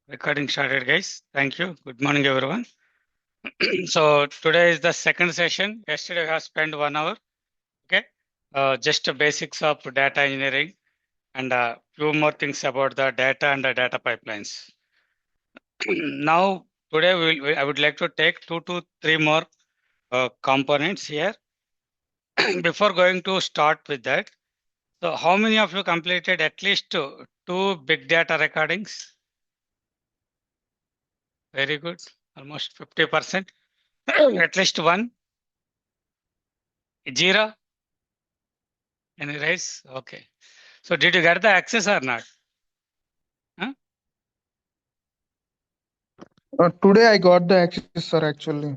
Recording started, guys. Thank you. Good morning, everyone. So today is the second session. Yesterday we have spent 1 hour. Okay. Just the basics of data engineering and a few more things about the data and the data pipelines. Now today I would like to take 2 to 3 more components here. Before going to start with that, so how many of you completed at least two big data recordings? Very good. Almost 50%. At least one. Zero. Any raise? Okay. So did you get the access or not? Huh? Today I got the access, sir, actually.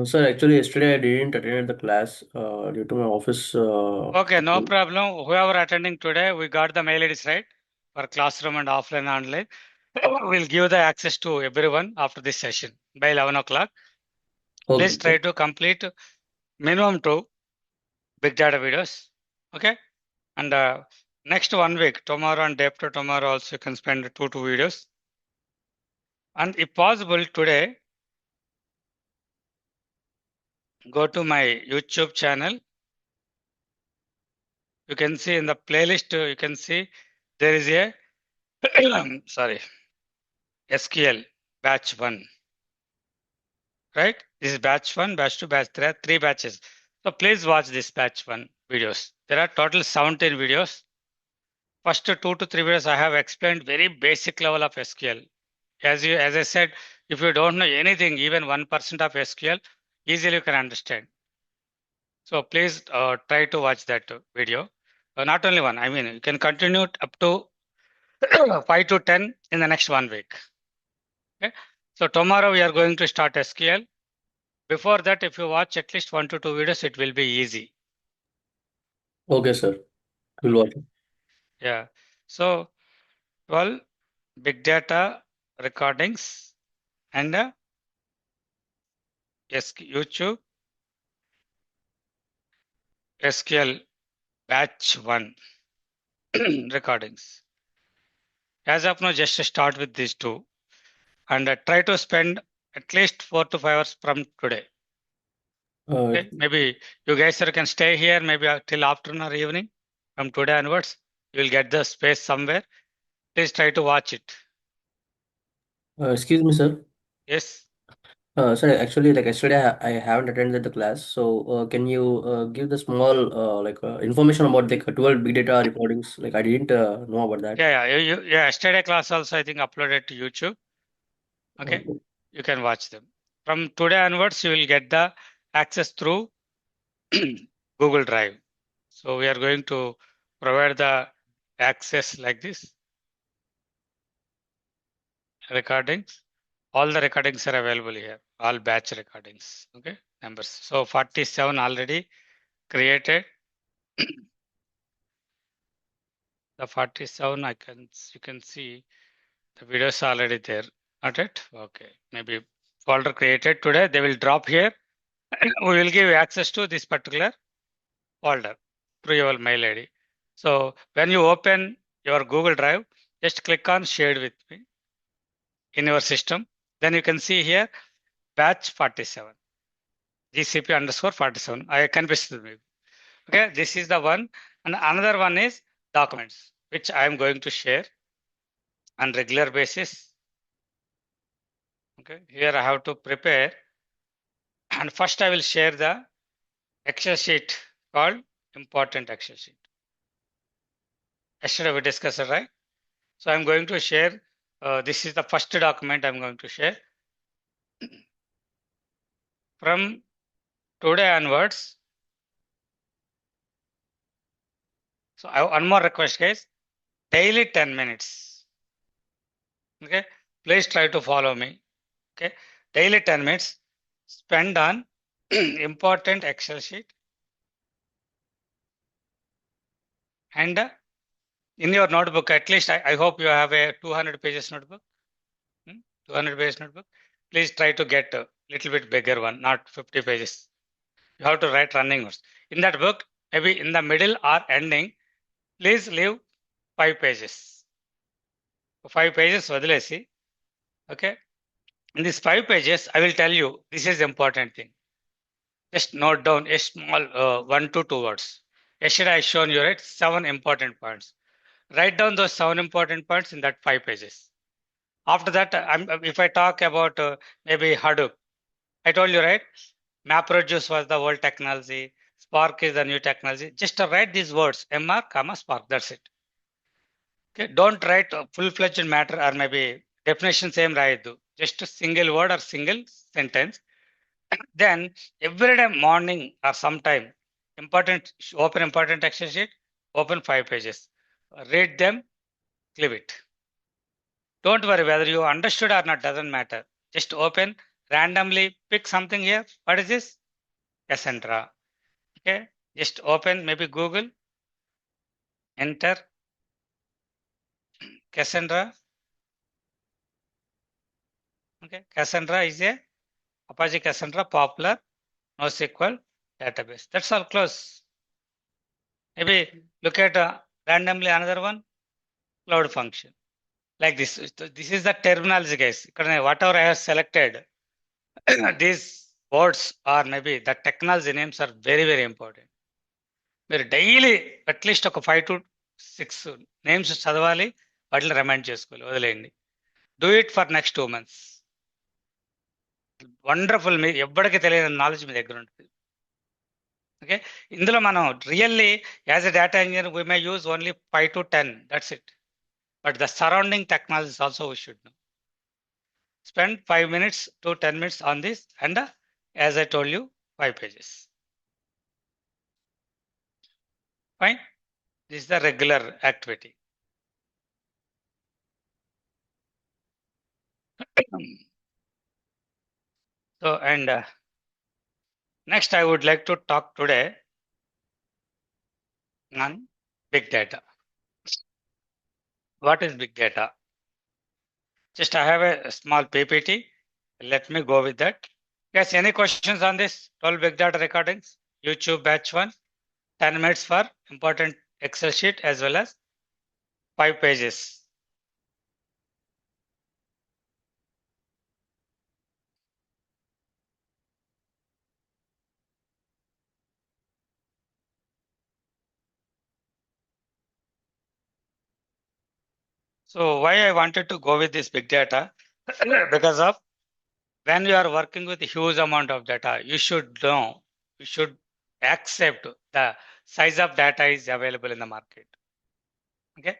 Sir, actually, yesterday I didn't attend the class due to my office. Okay, no problem. Whoever attending today, we got the mail IDs, right? For classroom and offline online. We'll give the access to everyone after this session by 11 o'clock. Please Okay. try to complete minimum 2 big data videos. Okay. And next 1 week, tomorrow and day after tomorrow also you can spend two videos. And if possible today, go to my YouTube channel. You can see in the playlist, you can see there is a sorry, SQL batch 1, right? This is batch 1, batch 2, batch 3, 3 batches. So please watch this batch 1 videos. There are total 17 videos. First 2 to 3 videos I have explained very basic level of SQL. As I said, if you don't know anything, even 1% of SQL, easily you can understand. So please try to watch that video. Not only one, I mean, you can continue up to 5 to 10 in the next 1 week. Okay. So tomorrow we are going to start SQL. Before that, if you watch at least 1 to 2 videos, it will be easy. Okay, sir. We'll watch. Yeah. So 12 big data recordings and YouTube SQL batch 1 recordings. As of now, just start with these two and try to spend at least 4 to 5 hours from today. Okay. Maybe you guys can stay here maybe till afternoon or evening. From today onwards, you will get the space somewhere. Please try to watch it. Excuse me, sir. Yes. Sir, actually, like yesterday, I haven't attended the class. So, can you give the small information about like 12 big data recordings? Like I didn't know about that. Yeah. Yesterday class also I think uploaded to YouTube. Okay. Okay. You can watch them. From today onwards, you will get the access through Google Drive. So we are going to provide the access like this. Recordings. All the recordings are available here. All batch recordings. Okay. Numbers. So 47 already created. The 47 you can see the videos are already there. Not it? Okay. Maybe folder created today. They will drop here. We will give access to this particular folder through your mail ID. So when you open your Google Drive, just click on shared with me in your system. Then you can see here batch 47, GCP underscore 47. I confused me. Okay, this is the one. And another one is documents, which I am going to share on regular basis. Okay, here I have to prepare. And first I will share the Excel sheet called important Excel sheet. Yesterday we discussed it, right? So I'm going to share, this is the first document I'm going to share. From today onwards, so I have one more request, guys. Daily 10 minutes. Okay, please try to follow me. Okay, daily 10 minutes spend on important Excel sheet and in your notebook, at least I hope you have a 200 pages notebook. 200 page notebook. Please try to get a little bit bigger one, not 50 pages. You have to write running notes. In that book, maybe in the middle or ending, please leave 5 pages. 5 pages వదిలేసి, okay? In these 5 pages, I will tell you, this is the important thing. Just note down a small 1 to 2 words. Yesterday I shown you, right, 7 important points. Write down those 7 important points in that 5 pages. After that, if I talk about maybe Hadoop, I told you, right, MapReduce was the old technology, Spark is the new technology. Just write these words, MR, comma, Spark, that's it. Okay, don't write a full-fledged matter or maybe definition same రాయొద్దు. Just a single word or single sentence. Then every day morning or sometime, open important Excel sheet, open 5 pages. Read them, leave it. Don't worry whether you understood or not, doesn't matter. Just open, randomly pick something here. What is this? Cassandra. Okay, just open maybe Google, enter Cassandra. Okay, Cassandra is a Apache Cassandra popular NoSQL database. That's all, close. Maybe look at randomly another one, cloud function. Like this. This is the terminology, guys. Whatever I have selected, these words or maybe the technology names are very, very important. మీరు daily at least ఒక 5 to 6 names చదవాలి, వాటిని remind చేసుకోవాలి, వదిలేయండి. Do it for next 2 months. Wonderful. మీ ఎవ్వడికి తెలియని knowledge మీ దగ్గర ఉంటుంది. ఓకే, ఇందులో మనం really as a data engineer we may use only 5 to 10, that's it. But the surrounding technologies also we should know. Spend 5 minutes to 10 minutes on this, and as I told you, 5 pages. Fine. This is the regular activity. So, and next I would like to talk today on big data. What is big data? Just I have a small PPT. Let me go with that. Yes, any questions on this 12 big data recordings? YouTube batch 1, 10 minutes for important Excel sheet as well as 5 pages. So why I wanted to go with this big data? Because of when you are working with a huge amount of data, you should know, you should accept the size of data is available in the market. Okay,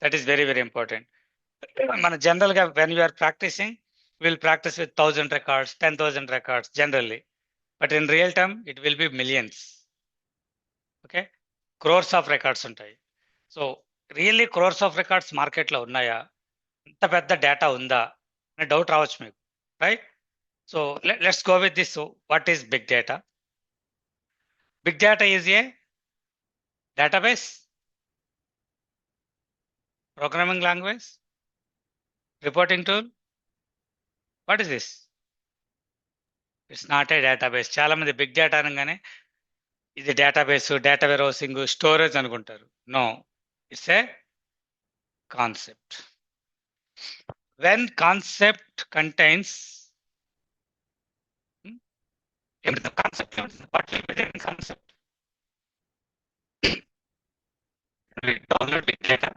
that is very, very important. మన general గా when you are practicing, we'll practice with 1,000 records, 10,000 records generally, but in real time it will be millions. Okay, crores of records ఉంటాయి. So really crores of records market లో ఉన్నాయా, ఇంత పెద్ద data ఉందా అనే doubt రావచ్చు మీకు, right? So let's go with this. So what is big data? Big data is a database, programming language, reporting tool. What is this? It's not a database. చాలా మంది బిగ్ డేటా అనగానే ఇది database, data warehousing, storage అనుకుంటారు. No, it's a concept. When concept contains the concept, what will be the concept? We download big data.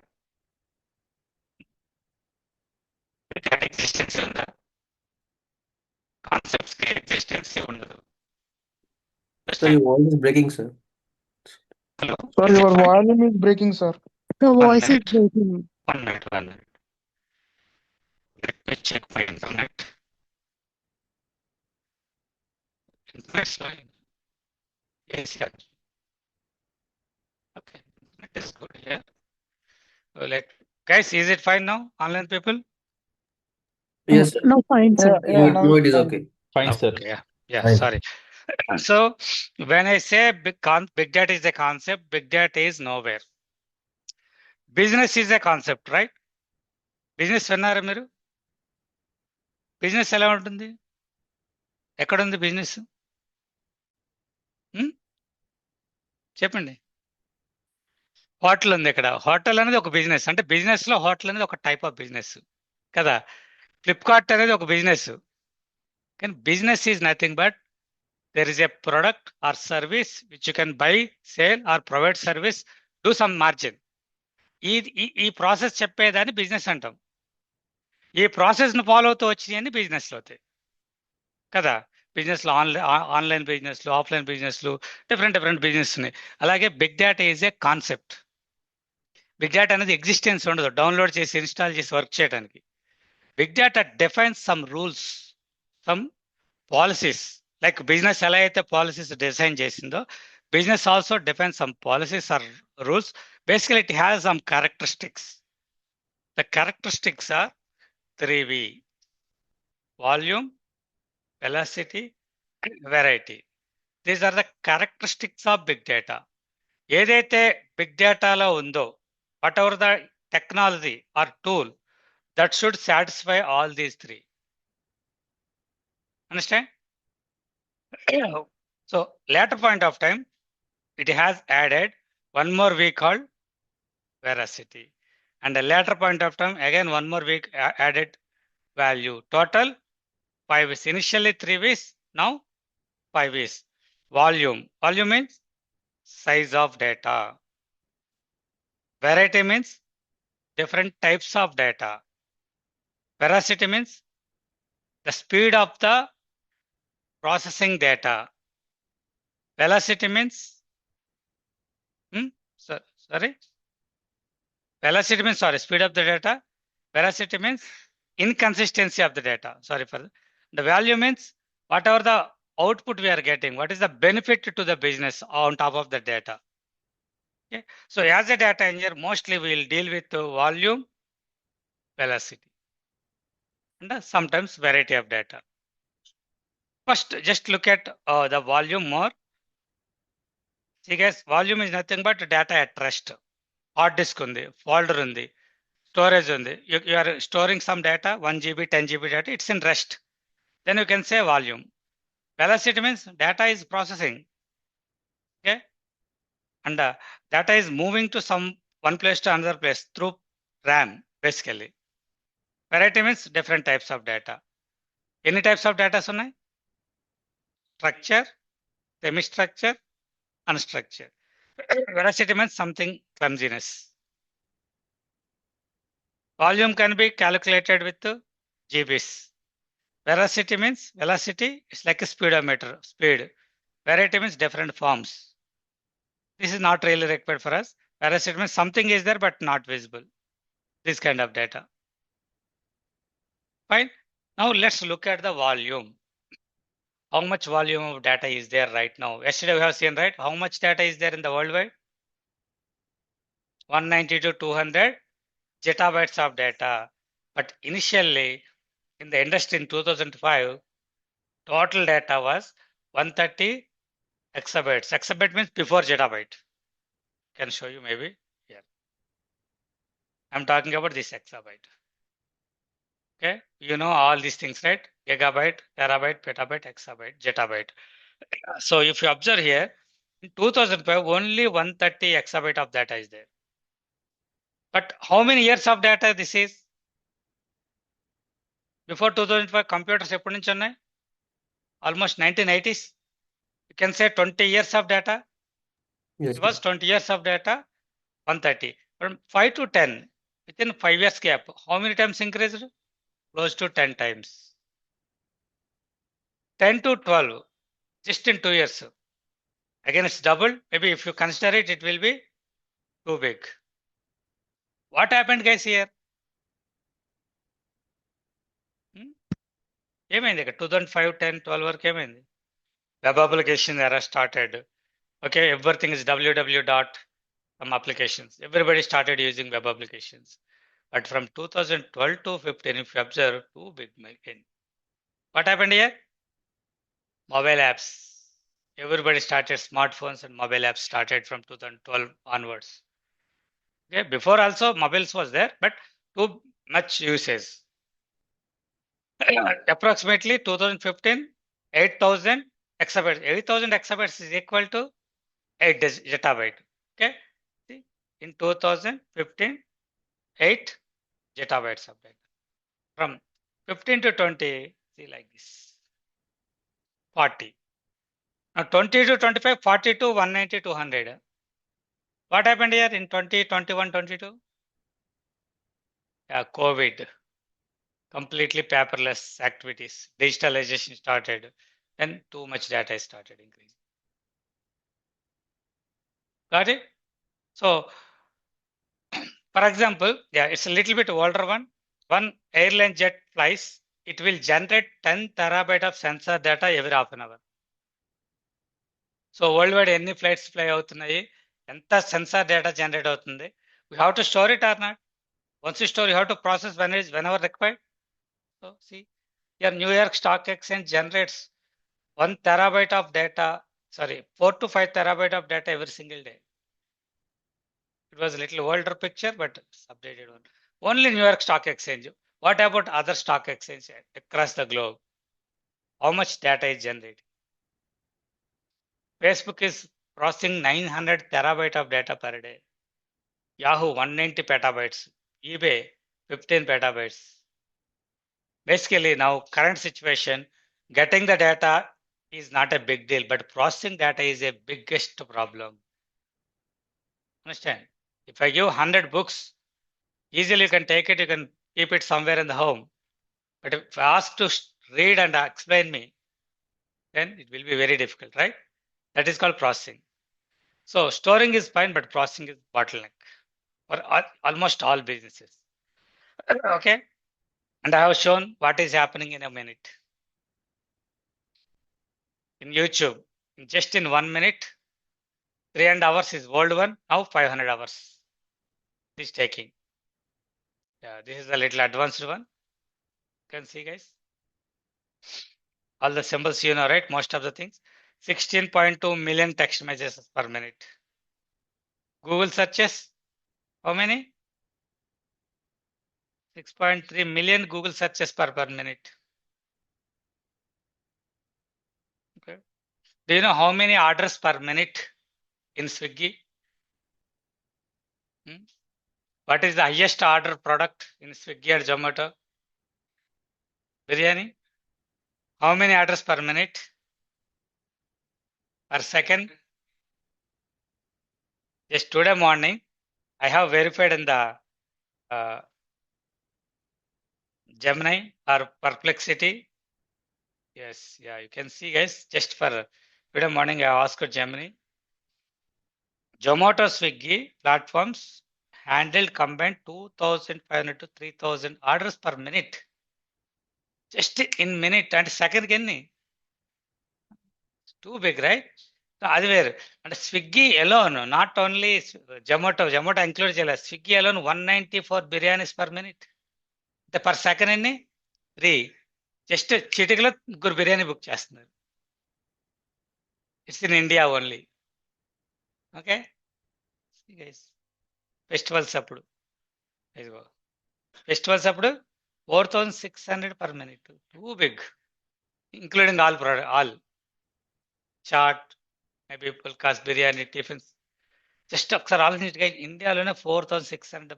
Big data existence ఉందా? Concepts కి existence ఉండదు. So your voice is breaking, sir. Hello? Sir, Is it your fine? volume is breaking, sir. The One voice is minute. breaking. 1 minute, 1 minute. Let me check my internet. Internet's fine. Yes, yeah. Okay, internet is good here. So guys, is it fine now, online people? Yes, sir. No, fine, sir. Yeah, No, it is fine. okay. Fine, sir. Okay, yeah, Fine. sorry. So when I say big data is a concept, big data is nowhere. Business is a concept, right? Business విన్నారా మీరు? Business ఎలా ఉంటుంది? ఎక్కడుంది business? చెప్పండి. Hotel ఉంది ఇక్కడ. Hotel అనేది ఒక బిజినెస్. అంటే బిజినెస్ లో హోటల్ అనేది ఒక టైప్ ఆఫ్ బిజినెస్ కదా. ఫ్లిప్కార్ట్ అనేది ఒక బిజినెస్. కానీ business is nothing but there is a product or service which you can buy, sell or provide service, do some margin. ఈ ప్రాసెస్ చెప్పేదాన్ని బిజినెస్ అంటాం. ఈ ప్రాసెస్ ను ఫాలో అవుతూ వచ్చినాయని బిజినెస్ లో అవుతాయి కదా. బిజినెస్ లో ఆన్లైన్ బిజినెస్లు, ఆఫ్లైన్ బిజినెస్లు, డిఫరెంట్ బిజినెస్ ఉన్నాయి. అలాగే big data is a concept. Big data అనేది ఎగ్జిస్టెన్స్ ఉండదు, డౌన్లోడ్ చేసి ఇన్స్టాల్ చేసి వర్క్ చేయడానికి. Big data defines some rules, some policies. Like business ఎలా అయితే పాలసీస్ డిజైన్ చేసిందో, business also defines some policies or rules. Basically it has some characteristics. The characteristics are 3V: volume, velocity and variety. These are the characteristics of big data. ఏదైతే big డేటాలో ఉందో, whatever the technology are tool, that should satisfy all these 3. Understand? So later point of time, it has added one more V called veracity, and a later point of time again one more V added value. Total 5 V's. Initially 3 V's, now 5 V's. Volume means size of data. Variety means different types of data. Veracity means the speed of the processing data. Velocity means velocity means speed of the data. Veracity means inconsistency of the data. Sorry for that. The value means whatever the output we are getting, what is the benefit to the business on top of the data. Okay. So as a data engineer, mostly we will deal with volume, velocity, and sometimes variety of data. First, just look at the volume more. See guys, volume is nothing but data at rest. Hard disk undi, folder undi, storage undi. You are storing some data, 1 GB, 10 GB data, it's in rest. Then you can say volume. Velocity means data is processing. Okay. And data is moving to some one place to another place through RAM, basically. Variety means different types of data. Any types of data unnai? Structure, semi-structure, unstructured. Velocity means something clumsiness. Volume can be calculated with GBs. Velocity means velocity is like a speedometer, speed. Variety means different forms. This is not really required for us. Velocity means something is there but not visible. This kind of data. Fine. Now let's look at the volume. How much volume of data is there right now? Yesterday we have seen, right? How much data is there in the worldwide? 190 to 200 zettabytes of data. But initially in the industry in 2005, total data was 130 exabytes. Exabyte means before zettabyte. Can show you maybe here. I'm talking about this exabyte. Okay, you know all these things, right? Gigabyte, terabyte, petabyte, exabyte, zettabyte. So if you observe here, in 2005, only 130 exabyte of data is there. But how many years of data this is? Before 2005, computers ఎప్పటి నుంచి ఉన్నాయి? Almost 1980s. You can say 20 years of data. Yes, It was 20 years of data, 130. From 5 to 10, within 5 years gap, how many times increased? Close to 10 times. 10 to 12, just in 2 years. Again, it's doubled. Maybe if you consider it, it will be too big. What happened, guys, here? ఏమైంది ఇక్కడ 2005, 10, 12 వరకు ఏమైంది? Web application ఎరా started. Okay, everything is www dot some applications. Everybody started using web applications. But from 2012 to 15, if you observe, too big again. What happened here? Mobile apps. Everybody started smartphones and mobile apps started from 2012 onwards. Okay, before also mobiles was there, but too much usage. Approximately 2015, 8,000 exabytes. 8,000 exabytes is equal to 8 zettabyte. Okay. See, in 2015, 8 zettabytes of data. From 15 to 20, see like this, 40. Now 20 to 25, 40 to 190 to 100. What happened here in 2021, 22? Yeah, COVID, completely paperless activities, digitalization started, then too much data started increasing. Got it? So, for example, yeah, it's a little bit older one. One airline jet flies, it will generate 10 terabyte of sensor data every half an hour. So worldwide ఎన్ని flights fly అవుతున్నాయి, ఎంత sensor data generate అవుతుంది, we have to store it or not. Once you store, you have to process whenever required. So see, your New York Stock Exchange generates 1 terabyte of data, sorry, 4 to 5 terabyte of data every single day. It was a little older picture, but it's updated one. Only New York Stock Exchange. What about other stock exchanges across the globe? How much data is generated? Facebook is processing 900 terabyte of data per day. Yahoo 190 petabytes. eBay 15 petabytes. Basically, now current situation, getting the data is not a big deal, but processing data is a biggest problem. Understand? If I give 100 books, easily you can take it, you can keep it somewhere in the home. But if I ask to read and explain me, then it will be very difficult, right? That is called processing. So storing is fine, but processing is bottleneck for almost all businesses. Okay. And I have shown what is happening in a minute. In YouTube, just in 1 minute, 300 hours is old one, now 500 hours is taking. Yeah, this is a little advanced one. You can see, guys. All the symbols you know, right? Most of the things. 16.2 million text messages per minute. Google searches, how many? 6.3 million Google searches per minute. Okay. Do you know how many orders per minute in Swiggy? What is the highest order product in Swiggy or Zomato? Biryani. How many orders per minute? Per second? Just today morning, I have verified in the Gemini or Perplexity. Yes, yeah, you can see, guys. Just for today morning, I asked Gemini. Zomato, Swiggy platforms handled combined 2,500 to 3,000 orders per minute. Just in minute and second kenni. Too big, right? So అది వేరు అంటే Swiggy alone, not only Zomato include చేయాలి. Swiggy alone 194 biryanis per minute. అంటే per second ఎన్ని 3. Just చిటికలో ముగ్గురు biryani book చేస్తున్నారు. It's in India only. Okay festivals అప్పుడు ఇదిగో ఫెస్టివల్స్ అప్పుడు 4,600 per minute. Too big, including all product, all chaat, maybe pulkas, biryani, tiffins. Just ఒకసారి ఆలోచించగా ఇండియాలోనే 4,600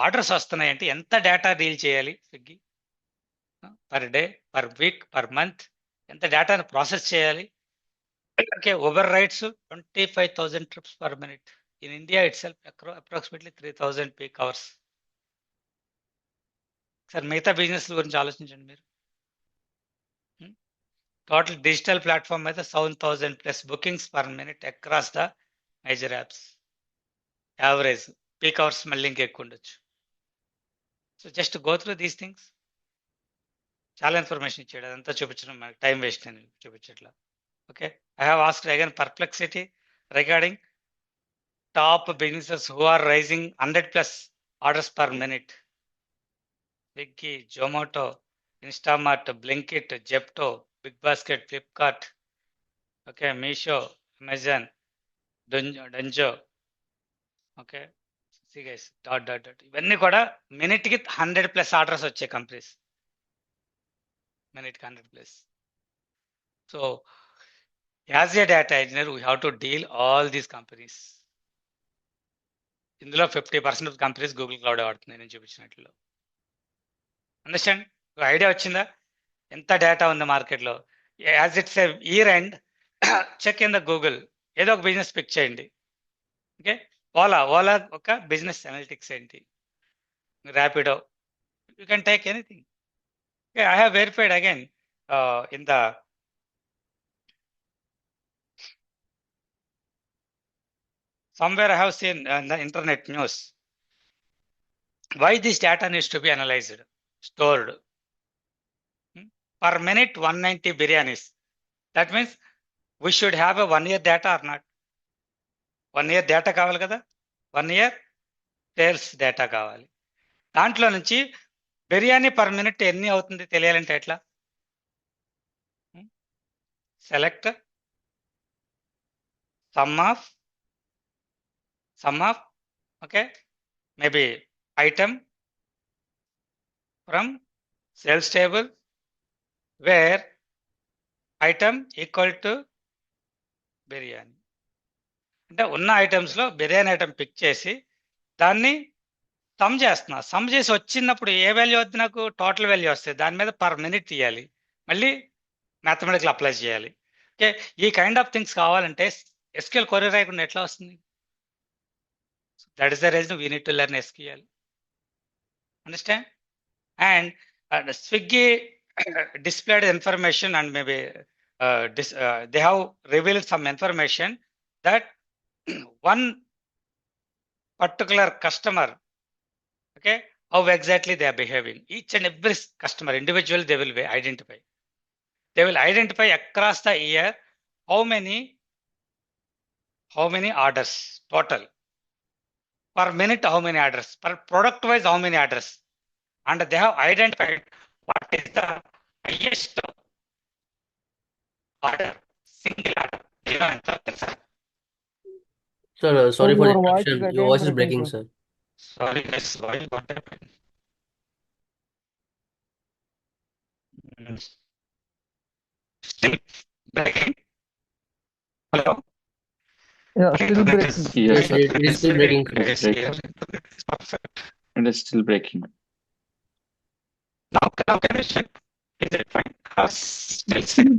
ఆర్డర్స్ వస్తున్నాయంటే ఎంత డేటా డీల్ చేయాలి Swiggy? Per day, per week, per month ఎంత డేటాను ప్రాసెస్ చేయాలి? Okay, Uber rides 25,000 trips per minute. In India itself, approximately 3,000 peak hours. Sir మిగతా బిజినెస్ గురించి ఆలోచించండి మీరు. టోటల్ డిజిటల్ ప్లాట్ఫామ్ అయితే 7,000 plus bookings per minute across the major apps. Average peak hours మళ్ళీ ఇంకెక్కువ ఉండొచ్చు. So just go through these things. చాలా information ఇచ్చాడు, అదంతా చూపించడం మనకి టైం వేస్ట్ అని చూపించట్లా. Okay, I have asked again Perplexity regarding top businesses who are raising 100 plus orders per minute. Swiggy, Zomato, Instamart, Blinkit, Zepto, BigBasket, Flipkart, okay, Meesho, Amazon, Dunzo, okay. See guys, dot. ఇవన్నీ కూడా మినిట్కి 100 plus orders వచ్చే companies. మినిట్కి 100 plus. So As a data engineer, we have to deal all these companies. ఇందులో 50% of companies Google cloud వాడుతున్నాయి నేను చూపించినట్లు. Understand? Idea వచ్చిందా ఎంత డేటా ఉంది మార్కెట్లో? As it's a year end check in the Google, ఏదో ఒక బిజినెస్ పిక్ చేయండి. ఓకే, ఓలా ఒక బిజినెస్ అనలిటిక్స్ ఏంటి, Rapido, you can take anything. I have verified again in the somewhere I have seen in the internet news why this data needs to be analyzed, stored. Per minute 190 biryanis. That means we should have a 1 year data or not? 1 year data కావాలి కదా, 1 year sales data కావాలి. దాంట్లో నుంచి biryani per minute ఎన్ని అవుతుంది తెలియాలంటే ఎట్లా? Select some of okay, maybe item from sales table where item equal to biryani. అంటే ఉన్న ఐటమ్స్లో బిర్యానీ ఐటమ్ పిక్ చేసి దాన్ని సమ్ చేస్తున్నా. సమ్ చేసి వచ్చినప్పుడు ఏ వాల్యూ వద్దు నాకు? టోటల్ వాల్యూ వస్తుంది. దాని మీద పర్ మినిట్ తీయాలి, మళ్ళీ మ్యాథమెటికల్ అప్లై చేయాలి. ఓకే, ఈ కైండ్ ఆఫ్ థింగ్స్ కావాలంటే ఎస్క్యూఎల్ క్వరీ రాయకుండా ఎట్లా వస్తుంది? That is the reason we need to learn SQL. Understand? And Swiggy displayed information and maybe they have revealed some information that one particular customer, okay, how exactly they are behaving. Each and every customer individually they will identify. They will identify across the year how many orders total. Per minute, how many orders? Per product wise, how many orders? And they have identified what is the highest order, single order. You know, Sir, sorry for the your voice interruption. is Your again voice is breaking, breaking, sir. sir. sorry guys, why what happened? Still breaking. Hello? Yeah, still breaking. Yes, sir. It is still breaking, sir. Yes, here. It's perfect. It is still breaking. Now can you check? Is it fine? Still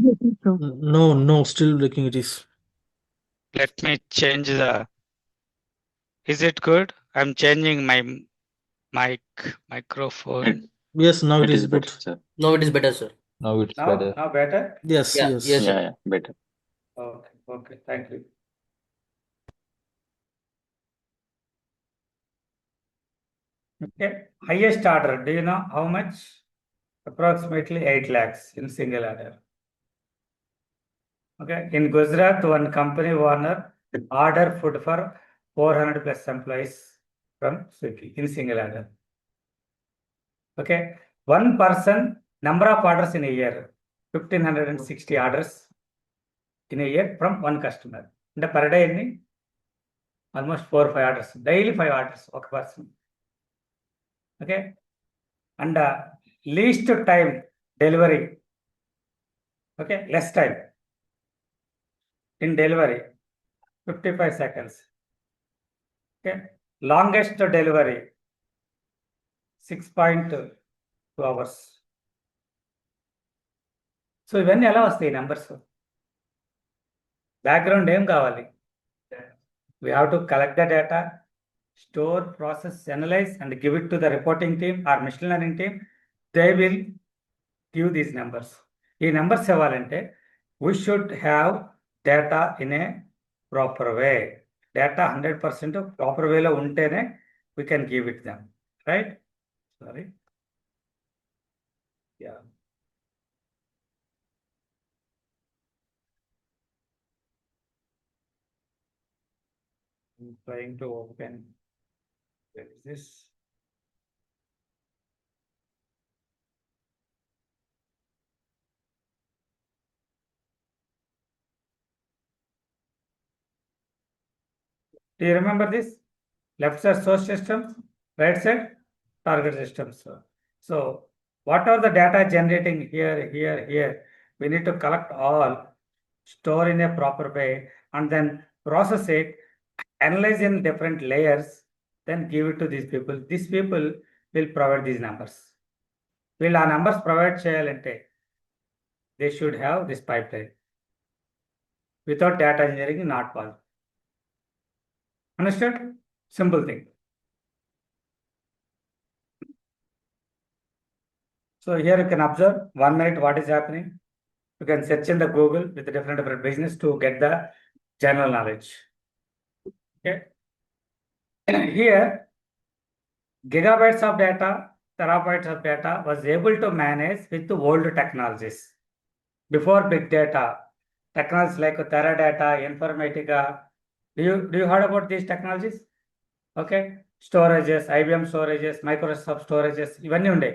No, still breaking it is. let me change the. Is it good? I'm changing my microphone. Yes, now it is better, better. sir. Now it is better, sir. Now it's Now better. better? Yes, Yeah, yes. yes, sir. Yeah, better. Okay, thank you. Okay, highest order, do you know how much? Approximately 8 lakhs in single order. Okay, in Gujarat, one company owner order food for 400 plus employees from Swiggy in single order. Okay, one person number of orders in a year, 1560 orders in a year from one customer. And per day, almost 4 or 5 orders, daily 5 orders of person. Okay, and least time delivery, okay, less time in delivery, 55 seconds. Okay, longest delivery, 6.2 hours. So ఇవన్నీ ఎలా వస్తాయి numbers? Background ఏం కావాలి? We have to collect the data, store, process, analyze, and give it to the reporting team or machine learning team. They will give these numbers. ఈ numbers ఇవ్వాలంటే we should have data in a proper way. Data 100% proper way లో ఉంటేనే we can give it them, right? Sorry. Yeah. I'm trying to open. Where is this? Do you remember this? Left side source systems, right side target systems. So what are the data generating here? We need to collect all store in a proper way, and then process it, analyze in different layers, then give it to these people. These people will provide these numbers. వీళ్ళు ఆ numbers provide చేయాలంటే they should have this pipeline. Without data engineering, not possible. Understood? Simple thing. So here you can observe 1 minute what is happening. You can search in the Google with the different business to get the general knowledge. Okay. Here, gigabytes of data, terabytes of data was able to manage with the old technologies. Before big data, technologies like Teradata, Informatica. Do you heard about these technologies? Okay. Storages, IBM storages, Microsoft storages, ఇవన్నీ ఉండే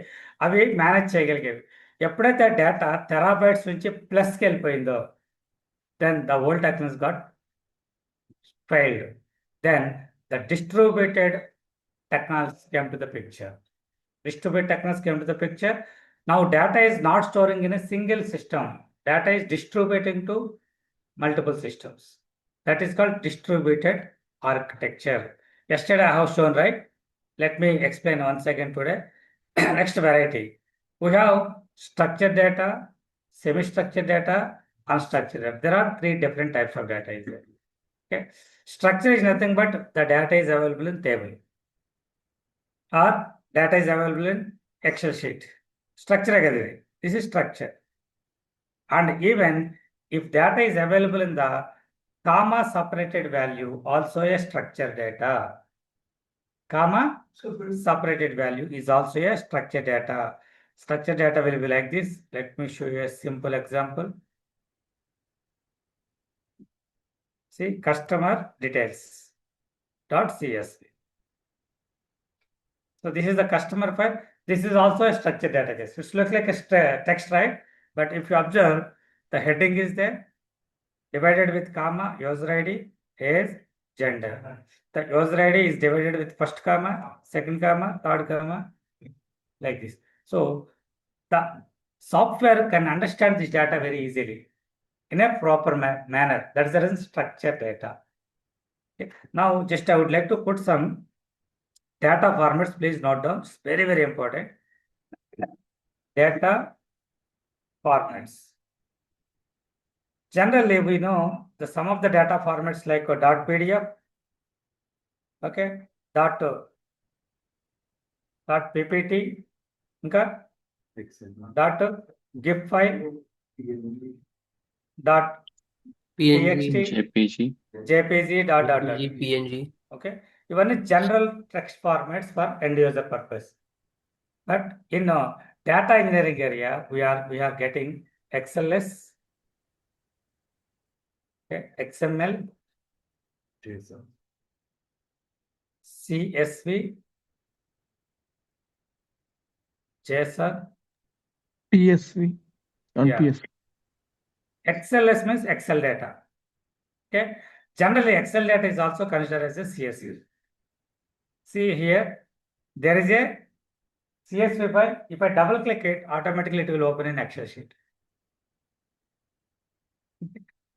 అవి manage చేయగలిగేవి. ఎప్పుడైతే data terabytes నుంచి ప్లస్కి వెళ్ళిపోయిందో then the old technology got failed. Then the distributed technologies came to the picture. Distributed technologies came to the picture. Now data is not storing in a single system. Data is distributing to multiple systems. That is called distributed architecture. Yesterday I have shown, right? Let me explain once again today. Next variety. We have structured data, semi-structured data, unstructured data. There are 3 different types of data is there. Okay. Structure is nothing but the data is available in table or data is available in Excel sheet. Structure agadi. This is structure. And even if data is available in the comma separated value, also a structured data. Comma separated value is also a structured data. Structured data will be like this. Let me show you a simple example. See, customer details .csv. So this is the customer file. This is also a structured database. It looks like a text, right? But if you observe, the heading is there, divided with comma, user ID, age, gender. The user ID is divided with first comma, second comma, third comma, like this. So the software can understand this data very easily in a proper manner. That is the reason structured data. Okay. Now, just I would like to put some data formats. Please note down. It's very, very important. Data formats. Generally, we know the some of the data formats like .pdf, okay, .ppt, ఇంకా .gif file, PNG, .txt, JPG, PNG. Okay, ఇవన్నీ general text formats for end user purpose. But in data engineering area, we are getting XLS, okay, XML, CSV, JSON, PSV and Yeah. PSV. XLS means Excel data. Okay. Generally, Excel data is also considered as a CSV. See here, there is a CSV file. If I double click it, automatically it will open in Excel sheet.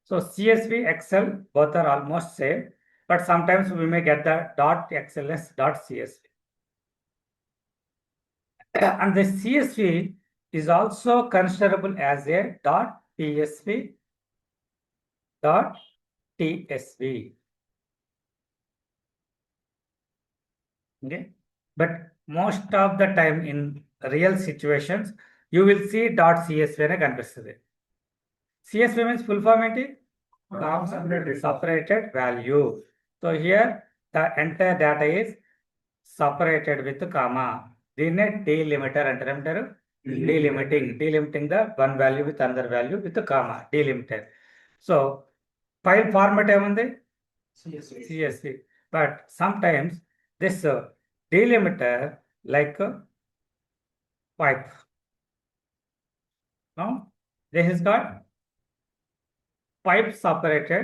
So CSV, Excel, both are almost same, but sometimes we may get the .xls, .csv. And the CSV is also considerable as a .psv, .tsv. Okay, but most of the time in real situations, you will see .csv అనే కనిపిస్తుంది. CSV means full form ఏంటి? Separated value. So here the entire data is separated with comma. దీన్నే delimiter అంటారు. Delimiting the one value with another value with the comma, delimiter. So file format ఏముంది? CSV. But sometimes this delimiter like pipe. Now this is got pipe separated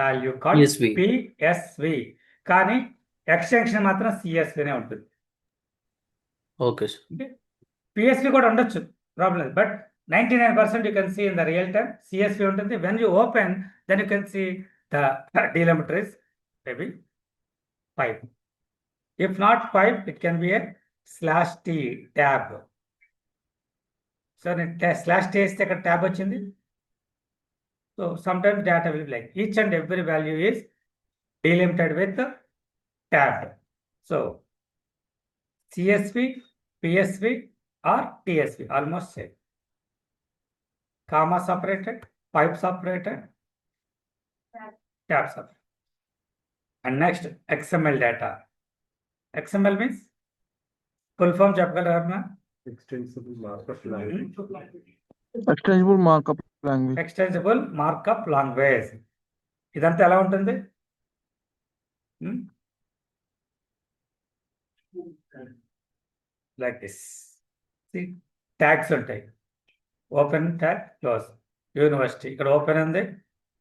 value called PSV. కానీ extension మాత్రం CSV నే ఉంటుంది. Okay, sir. PSV కూడా ఉండొచ్చు, problem లేదు. But 99% you can see in the real time. CSV ఉంటుంది. When you open, then you can see the delimiter is maybe 5. If not 5, it can be a /t tab. So /t వేస్తే ఇక్కడ tab వచ్చింది. So sometimes data will be like each and every value is delimited with the tab. So CSV, PSV or TSV almost same. Comma separated, pipe separated, tab separated. And next XML data. XML means full form చెప్పగలరా? extensible markup language. Extensible markup language. ఇదంతా ఎలా ఉంటుంది? Like this. Tags ఉంటాయి. Open tag, close. University ఇక్కడ open ఉంది,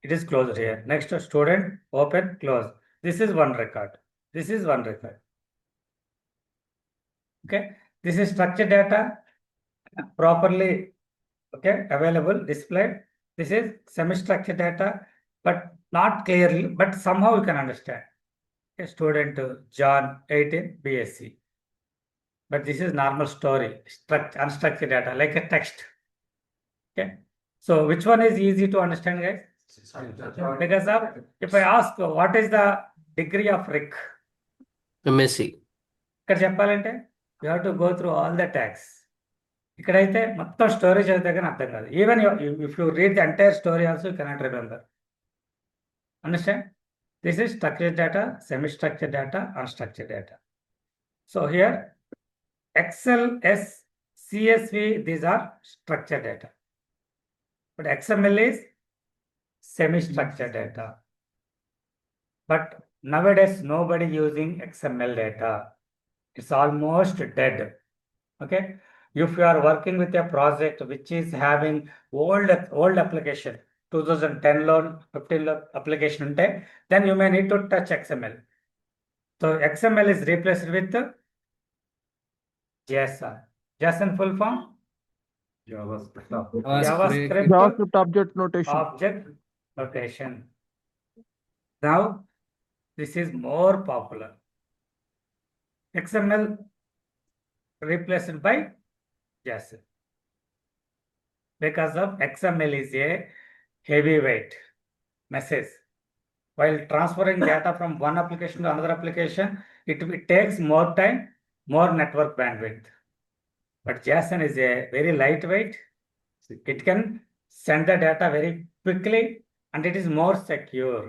it is close here. Next student, open, close. This is one record, this is one record. Okay, this is structure data properly available, displayed. This is semi-structured data, but not clearly, but somehow you can understand. A student John 18 BSc, but this is normal story, unstructured data like a text. Okay, so which one is easy to understand, guys? Because if I ask what is the degree of Rick, MSc. ఇక్కడ చెప్పాలంటే you have to go through all the tags. ఇక్కడైతే మొత్తం storage అయితే కానీ అర్థం కాదు. Even if you read the entire story also you cannot remember. Understand? This is structured data, semi structured data, unstructured data. So here XLS, CSV, these are structured data, but XML is semi structured data. But nowadays nobody using XML data. It's almost dead. Okay, if you are working with a project which is having old application, 2010 లో 15 లో application ఉంటే, then you may need to touch XML. So XML is replaced with JSON. JSON full form? JavaScript object notation. Now this is more popular. XML replaced by JSON, because of XML is a heavyweight message. While transferring data from one application to another application, it takes more time, more network bandwidth. But JSON is a very lightweight. It can send the data very quickly and it is more secure.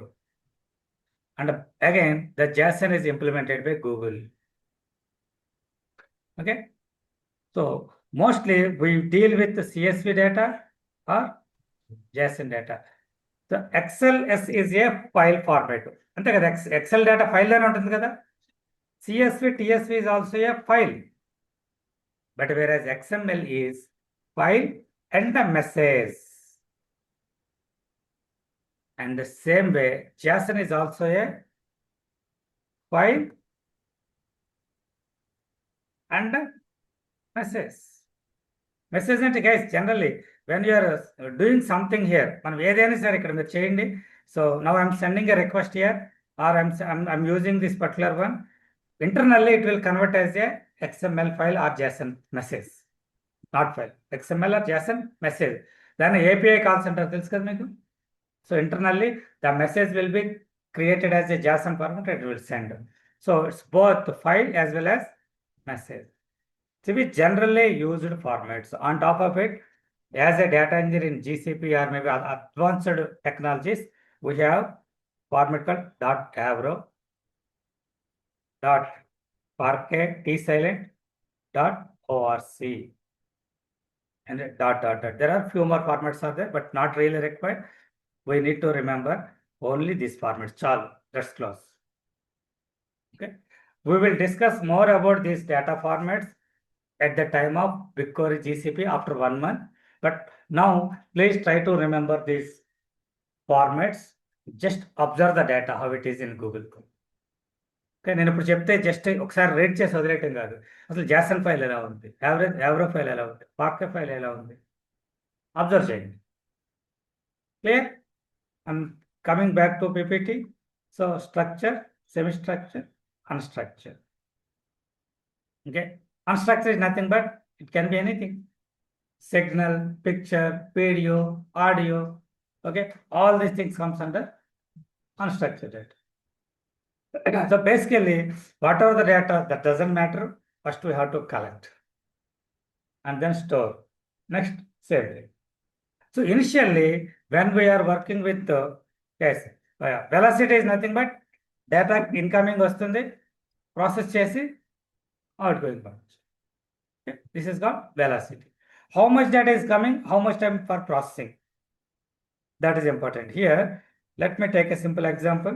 And again, the JSON is implemented by Google. Okay, so mostly we deal with the CSV data or JSON data. So XLS is a file format. అంతే కదా, Excel data file లోనే ఉంటుంది కదా. CSV, TSV is also a file. But whereas XML is file and a message. And the same way, JSON is also a file and a message. Message అంటే guys, generally when you are doing something here, మనం ఏదైనా సరే ఇక్కడ మీరు చేయండి. So now I'm sending a request here, or I'm using this particular one. Internally it will convert as a XML file or JSON message, not file. XML or JSON message. దాన్ని API calls అంటారు, తెలుసు కదా మీకు. So internally the message will be created as a JSON format and it will send. So it's both file as well as message. So we generally used formats. On top of it, as a data engineer in GCP or maybe advanced technologies, we have format called .avro, .parquet, T-silent, .orc, and dot. There are few more formats are there, but not really required. We need to remember only these formats. Chal, let's close. Okay, we will discuss more about these data formats at the time of BigQuery GCP after 1 month. But now please try to remember these formats. Just observe the data, how it is in Google. Okay, నేను ఇప్పుడు చెప్తే just ఒకసారి read చేసి వదిలేయటం కాదు. అసలు JSON file ఎలా ఉంది, యావరో ఫైల్ ఎలా ఉంది, పార్కే ఫైల్ ఎలా ఉంది. అబ్జర్వ్ చేయండి. Clear? I'm coming back to PPT. So structure, semi-structure, unstructure. Okay, unstructured is nothing but it can be anything. Signal, picture, video, audio. Okay, all these things comes under unstructured data. So basically, whatever the data that doesn't matter, first we have to collect and then store. Next, save it. So initially, when we are working with yes, velocity is nothing but data incoming వస్తుంది, process చేసి outgoing పంపించు. Okay, this is called velocity. How much data is coming, how much time for processing? That is important. Here, let me take a simple example.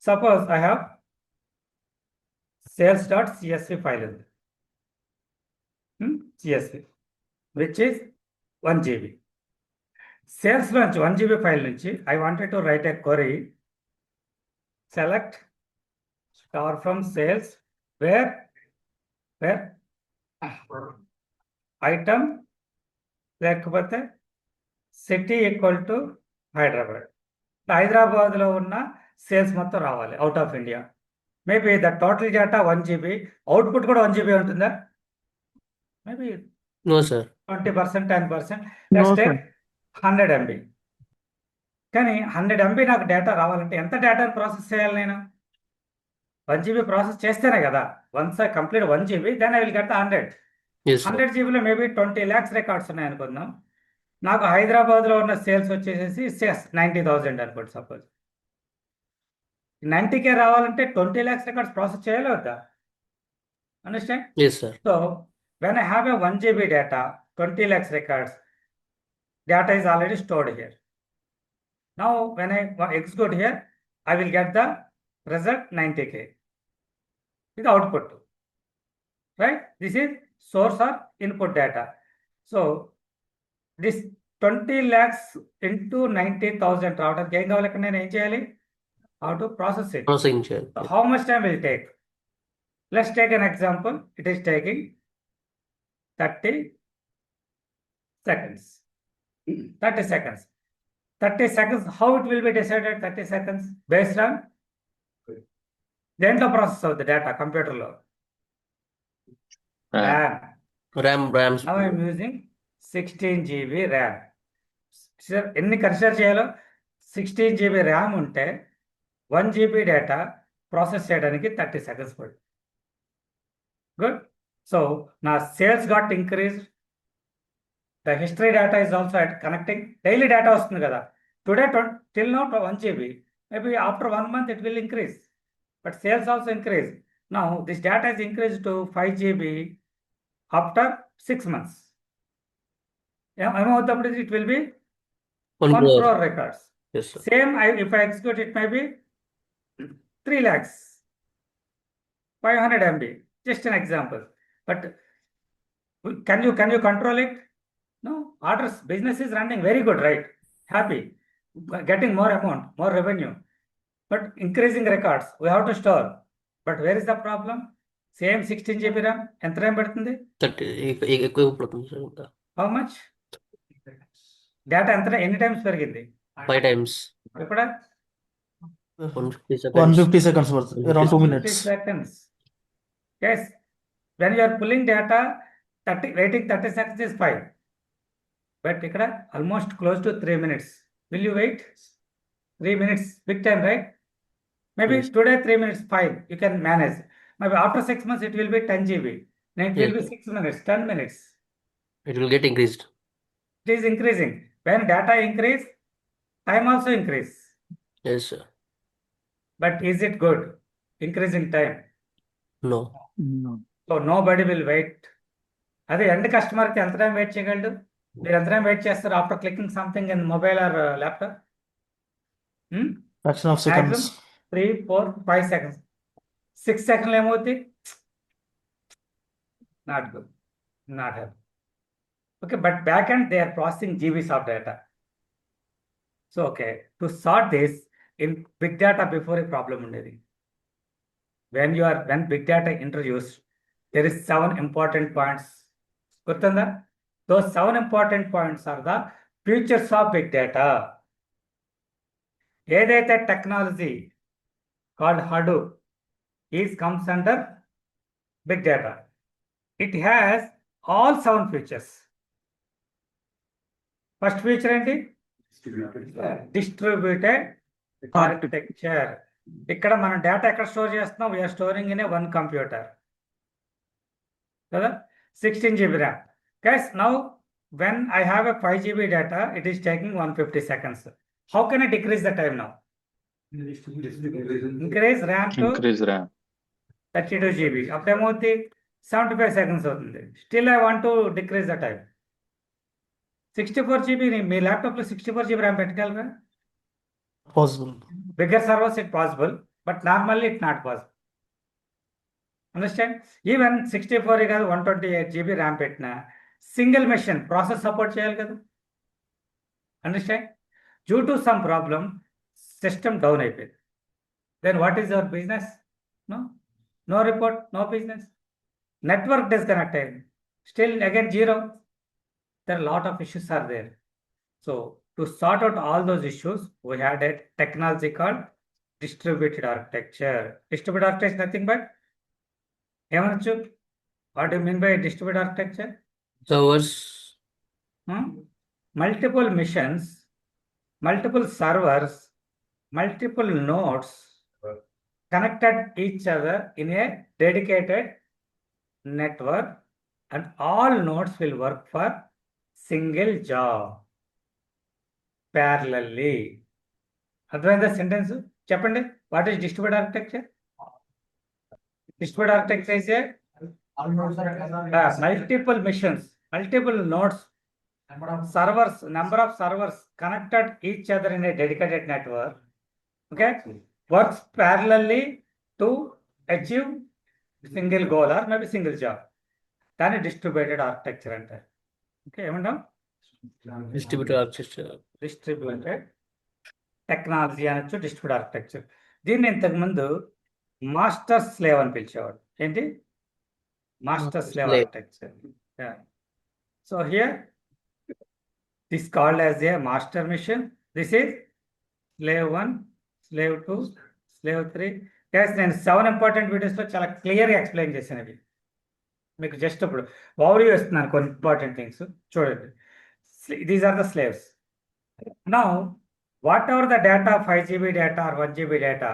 Suppose I have sales.csv file ఉంది. CSV, which is 1 GB. Sales launch 1 GB file నుంచి I wanted to write a query. Select star from sales where item లేకపోతే city equal to Hyderabad. హైదరాబాద్లో ఉన్న sales మొత్తం రావాలి out of India. Maybe the total data 1 GB, output కూడా 1 GB ఉంటుందా? Maybe No, sir. 20%, 10%. No, Let's sir. take 100 MB. కానీ 100 MB నాకు data రావాలంటే ఎంత డేటాను ప్రాసెస్ చేయాలి నేను? 1 GB ప్రాసెస్ చేస్తేనే కదా. Once I complete 1 GB, then I will get 100. Yes, sir. 100 GBలో మేబీ 20 lakhs రికార్డ్స్ ఉన్నాయి అనుకుందాం. నాకు హైదరాబాద్లో ఉన్న సేల్స్ వచ్చేసి 90,000 అనుకోండి సపోజ్. 90K రావాలంటే 20 lakhs రికార్డ్స్ ప్రాసెస్ చేయాలి వద్దా? Understand? Yes, sir. So when I have a 1 GB data, 20 lakhs records, data is already stored here. Now when I execute here, I will get the result 90K. This is output, right? This is source or input data. So this 20 lakhs into 90,000 రావడానికి ఏం కావాలి? ఇక్కడ నేను ఏం చేయాలి? How to process it. Processing chair. So how much time will it take? Let's take an example. It is taking 30 seconds. 30 seconds. 30 seconds. How it will be decided? 30 seconds based on దేంట్లో process అవుతుంది data? కంప్యూటర్లో. RAM. RAM. Now I am using 16 GB RAM. Sir, ఎన్ని consider చేయాలో? 16 GB RAM ఉంటే 1 GB data process చేయడానికి 30 seconds పడుతుంది. Good. So నా sales got increase. The history data is also connecting. Daily data వస్తుంది కదా. Today till now 1 GB. Maybe after 1 month it will increase. But sales also increase. Now this data is increased to 5 GB after 6 months. ఏమవుతుంది? It will be 1 1 crore. crore records. Yes, sir. Same, if I execute it, maybe 3 lakhs, 500 MB. Just an example. But can you control it? No. Orders, business is running very good, right? Happy, getting more amount, more revenue. But increasing records, we have to store. But where is the problem? Same 16 GB RAM, ఎంత RAM పడుతుంది? 30 ఎక్కువ పడుతుంది sir ఇంకా. How much? Data ఎంత ఎన్ని times పెరిగింది? 5 times. ఇప్పుడు 150 seconds. 150 seconds worth, around 2 50 minutes. seconds. Yes. When you are pulling data, waiting 30 seconds is fine. But ఇక్కడ almost close to 3 minutes. Will you wait? 3 minutes, big time, right? Maybe Yes. today 3 minutes, fine. You can manage. Maybe after 6 months it will be 10 GB. Then it will Yes. be 6 minutes, 10 minutes. It will get increased. It is increasing. When data increase, time also increase. Yes, sir. But is it good? Increasing time. No. No. So nobody will wait. అదే end కస్టమర్కి ఎంత time wait చేయగలడు? మీరు ఎంత time wait చేస్తారు after clicking something in mobile are laptop? Fraction of seconds. 3, 4, 5 seconds. 6 seconds ఏమవుతుంది? Not good. Not happy. Okay, but back end they are processing GBs of data. So okay, to sort this in big data before a problem ఉండేది. When big data introduced, there is 7 important points. గుర్తుందా? Those 7 important points are the futures of big data. ఏదైతే technology called Hadoop comes under big data. It has all 7 features. First feature ఏంటి? Distributed architecture. ఇక్కడ మనం data ఎక్కడ store చేస్తున్నాం? We are storing in a 1 computer కదా, 16 GB RAM. Guys, now when I have a 5 GB data, it is taking 150 seconds. How can I decrease the time now? Increase RAM to Increase RAM. 32 GB. అప్పుడేమవుతుంది? 75 seconds అవుతుంది. Still I want to decrease the time. 64 GB మీ ల్యాప్టాప్లో 64 GB RAM పెట్టగలరా? Possible. Bigger servers it possible, but normally it not possible. Understand? Even 64 కాదు 128 GB RAM పెట్టినా single machine process support చేయాలి కదా. Understand? Due to some problem system down అయిపోయింది. Then what is our business? No report, no business. Network disconnect అయింది, still again zero. There lot of issues are there. So to sort out all those issues, we had a technology called distributed architecture. Distributed architecture nothing but ఏమనొచ్చు? What do you mean by distributed architecture? Servers. Multiple missions, multiple servers, multiple nodes connected each other in a dedicated network, and all nodes will work for single job. Parallelly. అర్థమైందా sentence? చెప్పండి. What is distributed architecture? Distributed architecture is a multiple missions, multiple nodes, servers, number of servers connected each other in a dedicated network. Okay, works parallelly to achieve single goal or maybe single job. దాన్ని distributed architecture అంటారు. Okay, ఏమంటాం? Distributed architecture. Distributed technology అనొచ్చు, distributed architecture. దీన్ని ఇంతకుముందు master slave అని పిలిచేవాడు. ఏంటి? Master slave architecture. So here this called as a master machine. This is slave 1, slave 2, slave 3. Guys, నేను 7 ఇంపార్టెంట్ వీడియోస్లో చాలా క్లియర్గా ఎక్స్ప్లెయిన్ చేశాను. ఇవి మీకు జస్ట్ ఇప్పుడు ఓవర్వ్యూ ఇస్తున్నాను కొన్ని ఇంపార్టెంట్ థింగ్స్. చూడండి, these are the slaves. Now whatever the data, 5 GB data or 1 GB data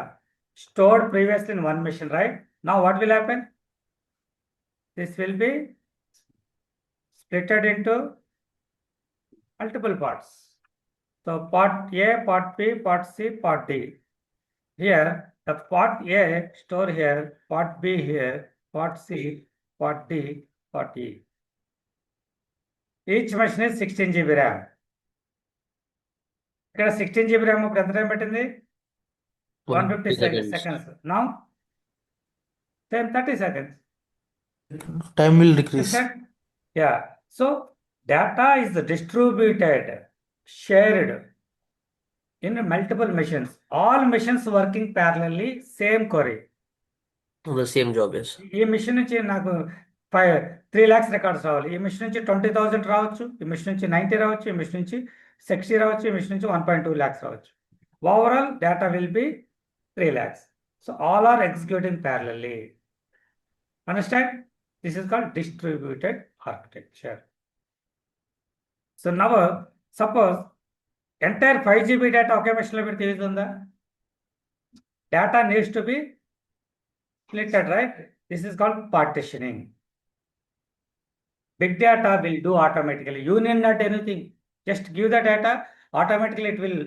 stored previously in one machine, right? Now what will happen? This will be splitted into multiple parts. So part A, part B, part C, part D. Here the part A store here, part B here, part C, part D, part E. Each machine is 16 GB RAM. ఇక్కడ 16 GB RAM ఇప్పుడు ఎంత time పట్టింది? 150 seconds. Now same 30 seconds. Time will decrease. Yeah. So data is distributed, shared in multiple machines. All machines working parallelly, same query. The same job, yes. ఈ machine నుంచి నాకు 3 lakhs records రావాలి. ఈ machine నుంచి 20,000 రావచ్చు, ఈ machine నుంచి 90 రావచ్చు, ఈ మిషన్ నుంచి 60 రావచ్చు, ఈ మిషన్ నుంచి 1.2 lakhs రావచ్చు. Overall data will be 3 lakhs. So all are executing parallelly. Understand? This is called distributed architecture. So now suppose entire 5 GB data okay machine లో పెడితే యూజ్ ఉందా? Data needs to be splitted, right? This is called partitioning. Big data will do automatically. You need not anything. Just give the data, automatically it will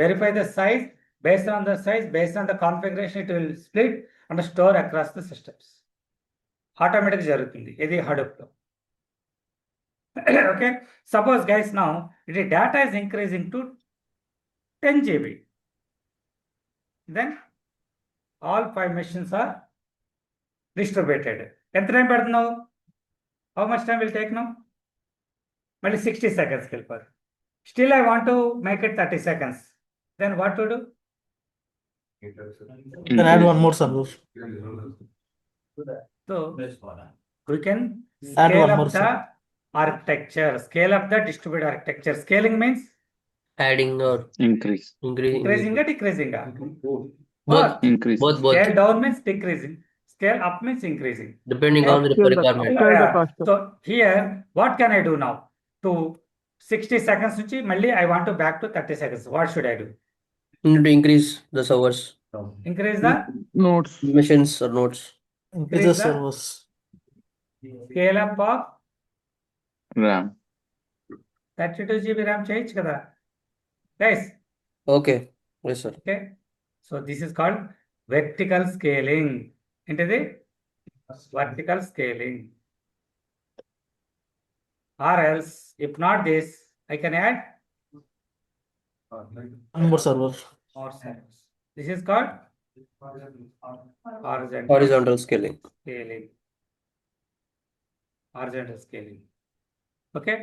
verify the size. Based on the size, based on the configuration, it will split and store across the systems. Automatic jarutundi. Idi Hadoop lo. Okay. Suppose guys, now the data is increasing to 10 GB. Then all 5 machines are distributed. ఎంత time పడుతున్నావు? How much time will take now? మళ్ళీ 60 seconds వెళ్ళిపోదు. Still I want to make it 30 seconds. Then what to do? Then add one more server. So we can Add scale one up more the server. architecture. Scale up the distributed architecture. Scaling means Adding or Increase. increasing or decreasing. Both. Increase. Both. Scale down means decreasing. Scale up means increasing. Depending Okay. on the Upscale the requirement. upscale the Yeah. cluster. So here, what can I do now? To 60 seconds నుంచి మళ్ళీ I want to back to 30 seconds. What should I do? You need to increase the servers, Increase the Nodes. machines or nodes. Increase the the- servers. scale up of RAM. 32 GB RAM చేయొచ్చు కదా. Guys, Okay. Yes, sir. okay. So this is called vertical scaling. ఏంటిది? Vertical scaling. Or else, if not this, I can add One more server. more cells. This is called horizontal Horizontal scaling. scaling. Horizontal scaling. Okay.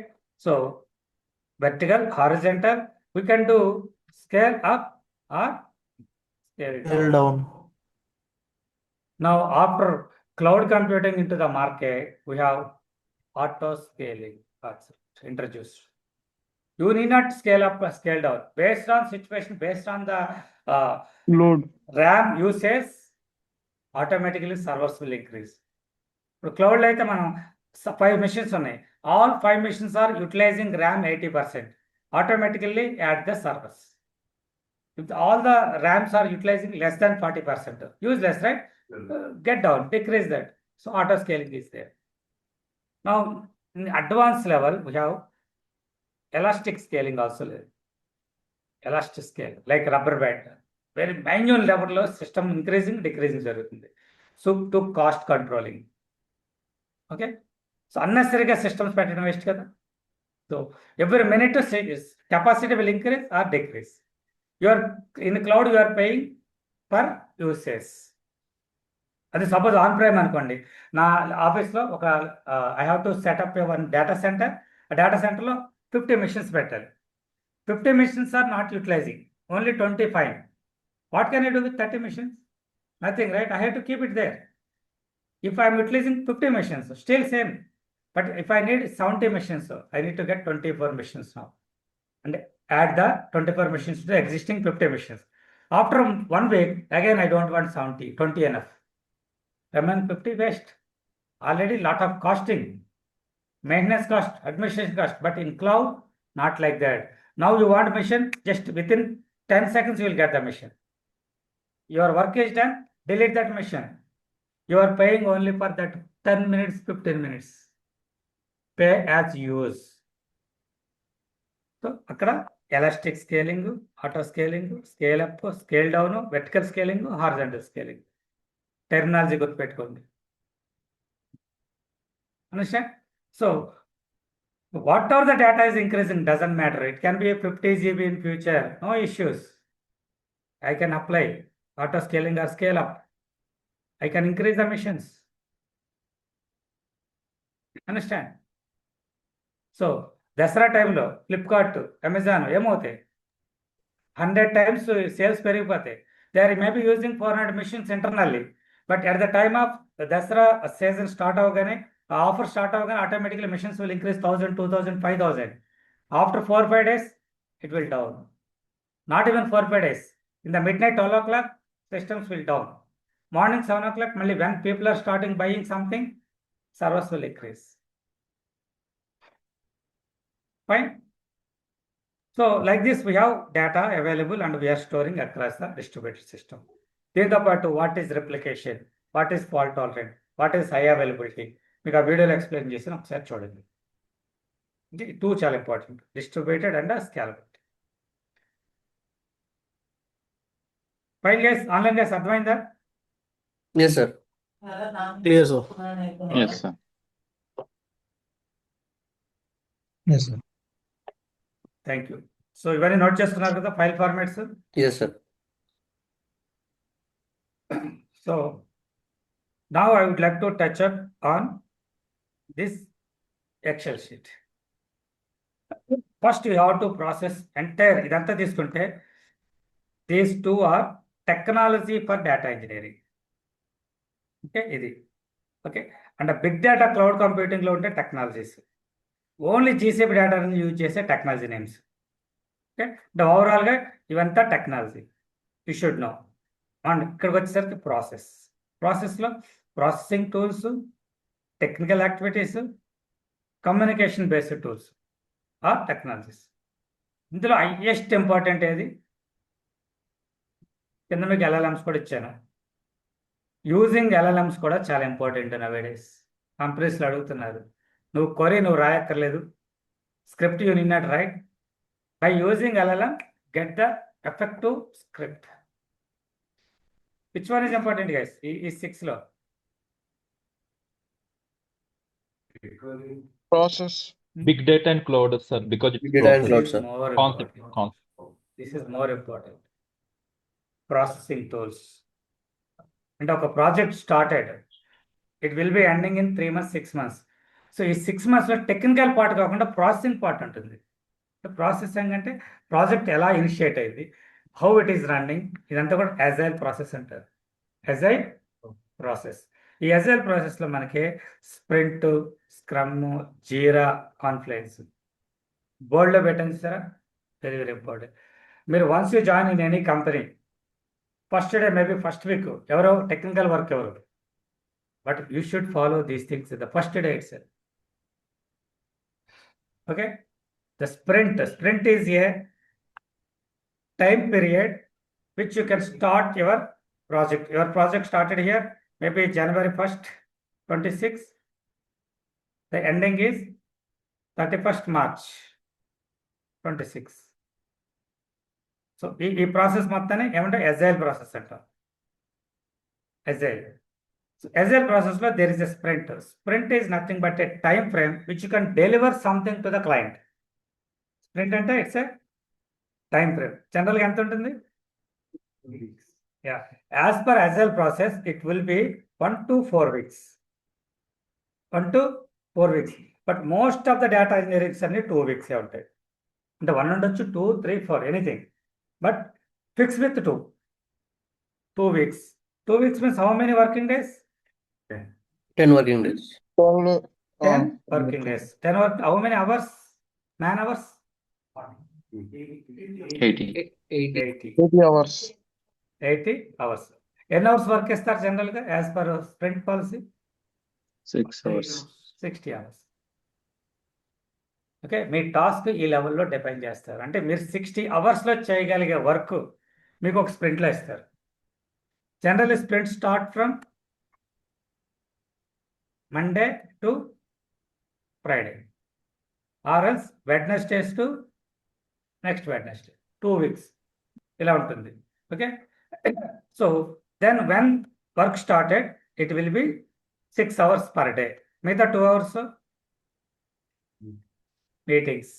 So vertical, horizontal, we can do scale up or scale Scale down. down. Now, after cloud computing into the market, we have auto scaling introduced. You need not scale up or scale down. Based on situation, based on the Load. RAM usage, automatically servers will increase. ఇప్పుడు క్లౌడ్లో అయితే మనం 5 machines ఉన్నాయి. All 5 machines are utilizing RAM 80%. Automatically add the servers. If all the RAMs are utilizing less than 40%, useless, right? Get down, decrease that. So auto scaling is there. Now, in advanced level, we have elastic scaling also. Elastic scale, like rubber band. Very manual level లో system increasing, decreasing జరుగుతుంది. So to cost controlling. Okay. So unnecessary systems పెట్టడం waste కదా. So every minute capacity will increase or decrease. You are in the cloud, you are paying per usage. అది suppose on prime అనుకోండి. నా ఆఫీస్లో ఒక I have to set up one data centre. ఆ data సెంటర్లో 50 machines పెట్టాలి. 50 machines are not utilizing, only 25. What can I do with 30 machines? Nothing, right? I have to keep it there. If I am utilizing 50 machines, still same. But if I need 70 machines, I need to get 24 machines now. And add the 24 machines to the existing 50 machines. After 1 week, again I don't want 70, 20 enough. Remain 50 waste. Already lot of costing. Maintenance cost, administration cost. But in cloud, not like that. Now you want machine, just within 10 seconds you will get the machine. Your work is done, delete that machine. You are paying only for that 10 minutes, 15 minutes. Pay as use. So, అక్కడ elastic scaling, auto scaling, scale up, scale down, vertical scaling, horizontal scaling. Terminology గుర్తుపెట్టుకోండి. Understand? So, whatever the data is increasing doesn't matter. It can be a 50 GB in future, no issues. I can apply auto scaling or scale up. I can increase the machines. Understand? So, Dasara టైంలో Flipkart, Amazon ఏమవుతాయి? 100 times sales పెరిగిపోతాయి. They or maybe using 400 machines internally. But at the time of the Dasara season start అవగానే, offer start అవగానే automatically machines will increase 1000, 2000, 5000. After 4-5 days, it will down. Not even 4-5 days. In the midnight 12 o'clock, systems will down. Morning 7 o'clock, only when people are starting buying something, servers will increase. Fine. So like this, we have data available and we are storing across the distributed system. దీంతో పాటు what is replication, what is fault tolerant, what is high availability, మీకు ఆ వీడియోలో explain చేసి ఒకసారి చూడండి. ఇది 2 చాలా important, distributed and scalability. Fine guys, online guys అర్థమైందా? Yes, sir. Clear, sir. Yes, sir. Yes, sir. Thank you. So ఇవన్నీ నోట్ చేసుకున్నారు కదా file formats. Yes, sir. So now I would like to touch up on this Excel sheet. First you have to process entire ఇదంతా తీసుకుంటే these two are technology for data engineering. Okay, ఇది okay. And big data cloud computing లో ఉంటే technologies. Only GCP డేటాను use చేసే technology names. Okay, అంటే ఓవరాల్గా ఇవంతా technology you should know. And ఇక్కడికి వచ్చేసరికి ప్రాసెస్లో processing tools, technical activities, communication based tools or technologies. ఇందులో హైయెస్ట్ ఇంపార్టెంట్ ఏది? కింద మీకు ఎల్ఎల్ఎమ్స్ కూడా ఇచ్చాను. యూజింగ్ ఎల్ఎల్ఎమ్స్ కూడా చాలా ఇంపార్టెంట్ నవేడేస్. కంపెనీస్లో అడుగుతున్నారు, నువ్వు క్వరీ నువ్వు రాయక్కర్లేదు, script you need not write, by using LLM get the effective script. Which one is important guys ఈ 6లో? Process. Big data and cloud, sir, because it's Big data and cloud, process. sir. More Concept, important. concept. This is more important. Processing tools. And ఒక project started, it will B ending in 3 months 6 months. So ఈ 6 monthsలో technical part కాకుండా processing part ఉంటుంది. Processing అంటే project ఎలా initiate అయింది, how it is running, ఇదంతా కూడా agile process అంటారు. Agile process. ఈ అజైల్ ప్రాసెస్లో మనకి స్ప్రింట్, స్క్రమ్, జీరా, కాన్ఫ్లెక్స్ బోర్డులో పెట్టండి సార్. Very very important. మీరు once you join in any company, first day maybe first week ఎవరో టెక్నికల్ వర్క్ ఎవరు, but you should follow these things the first day it's. Okay, the sprint is a time period which you can start your project started here maybe January 1st 26, the ending is 31st March 26. So ఈ process మొత్తాన్ని ఏమంటే agile process అంటాం. Agile ప్రాసెస్లో there is a sprint is nothing but a time frame which you can deliver something to the client. Sprint అంటే it's a time frame. జనరల్గా ఎంత ఉంటుంది? As per agile process it will be 1 to 4 weeks. 1 to 4 weeks. But most of the data engineerings అన్ని 2 weeks ఉంటాయి. అంటే 1 ఉండొచ్చు, 2, 3, 4 anything, but fix with 2 weeks. 2 weeks means how many working days? 10 working days. 10 working days. 10 work. How many hours? Man hours? 80. 80 hours. 80 hours. ఎన్ని hours work ఇస్తారు జనరల్గా as per sprint policy? 6 hours. 60 hours. Okay, మీ task ఈ లెవెల్లో define చేస్తారు. అంటే మీరు 60 hours చేయగలిగే వర్క్ మీకు ఒక స్ప్రింట్లో ఇస్తారు. Generally sprint start from Monday to Friday or else Wednesdays to next Wednesday, 2 weeks ఇలా ఉంటుంది. Okay, so then when work started it will be 6 hours per day. మిగతా 2 hours మీటింగ్స్,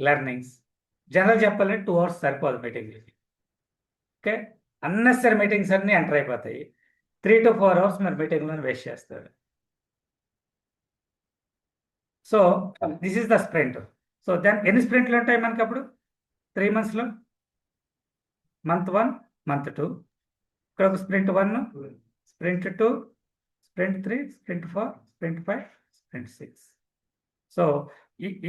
లెర్నింగ్స్. జనరల్ చెప్పాలంటే 2 hours సరిపోదు meeting. Okay, unnecessary meetings అన్నీ enter అయిపోతాయి. 3 to 4 hours మీరు మీటింగ్లో waste చేస్తారు. So this is the sprint. So then ఎన్ని స్ప్రింట్లు ఉంటాయి మనకి అప్పుడు 3 monthsలో? month 1, month 2, ఇక్కడ ఒక sprint 1, sprint 2, sprint 3, sprint 4, sprint 5, sprint 6. So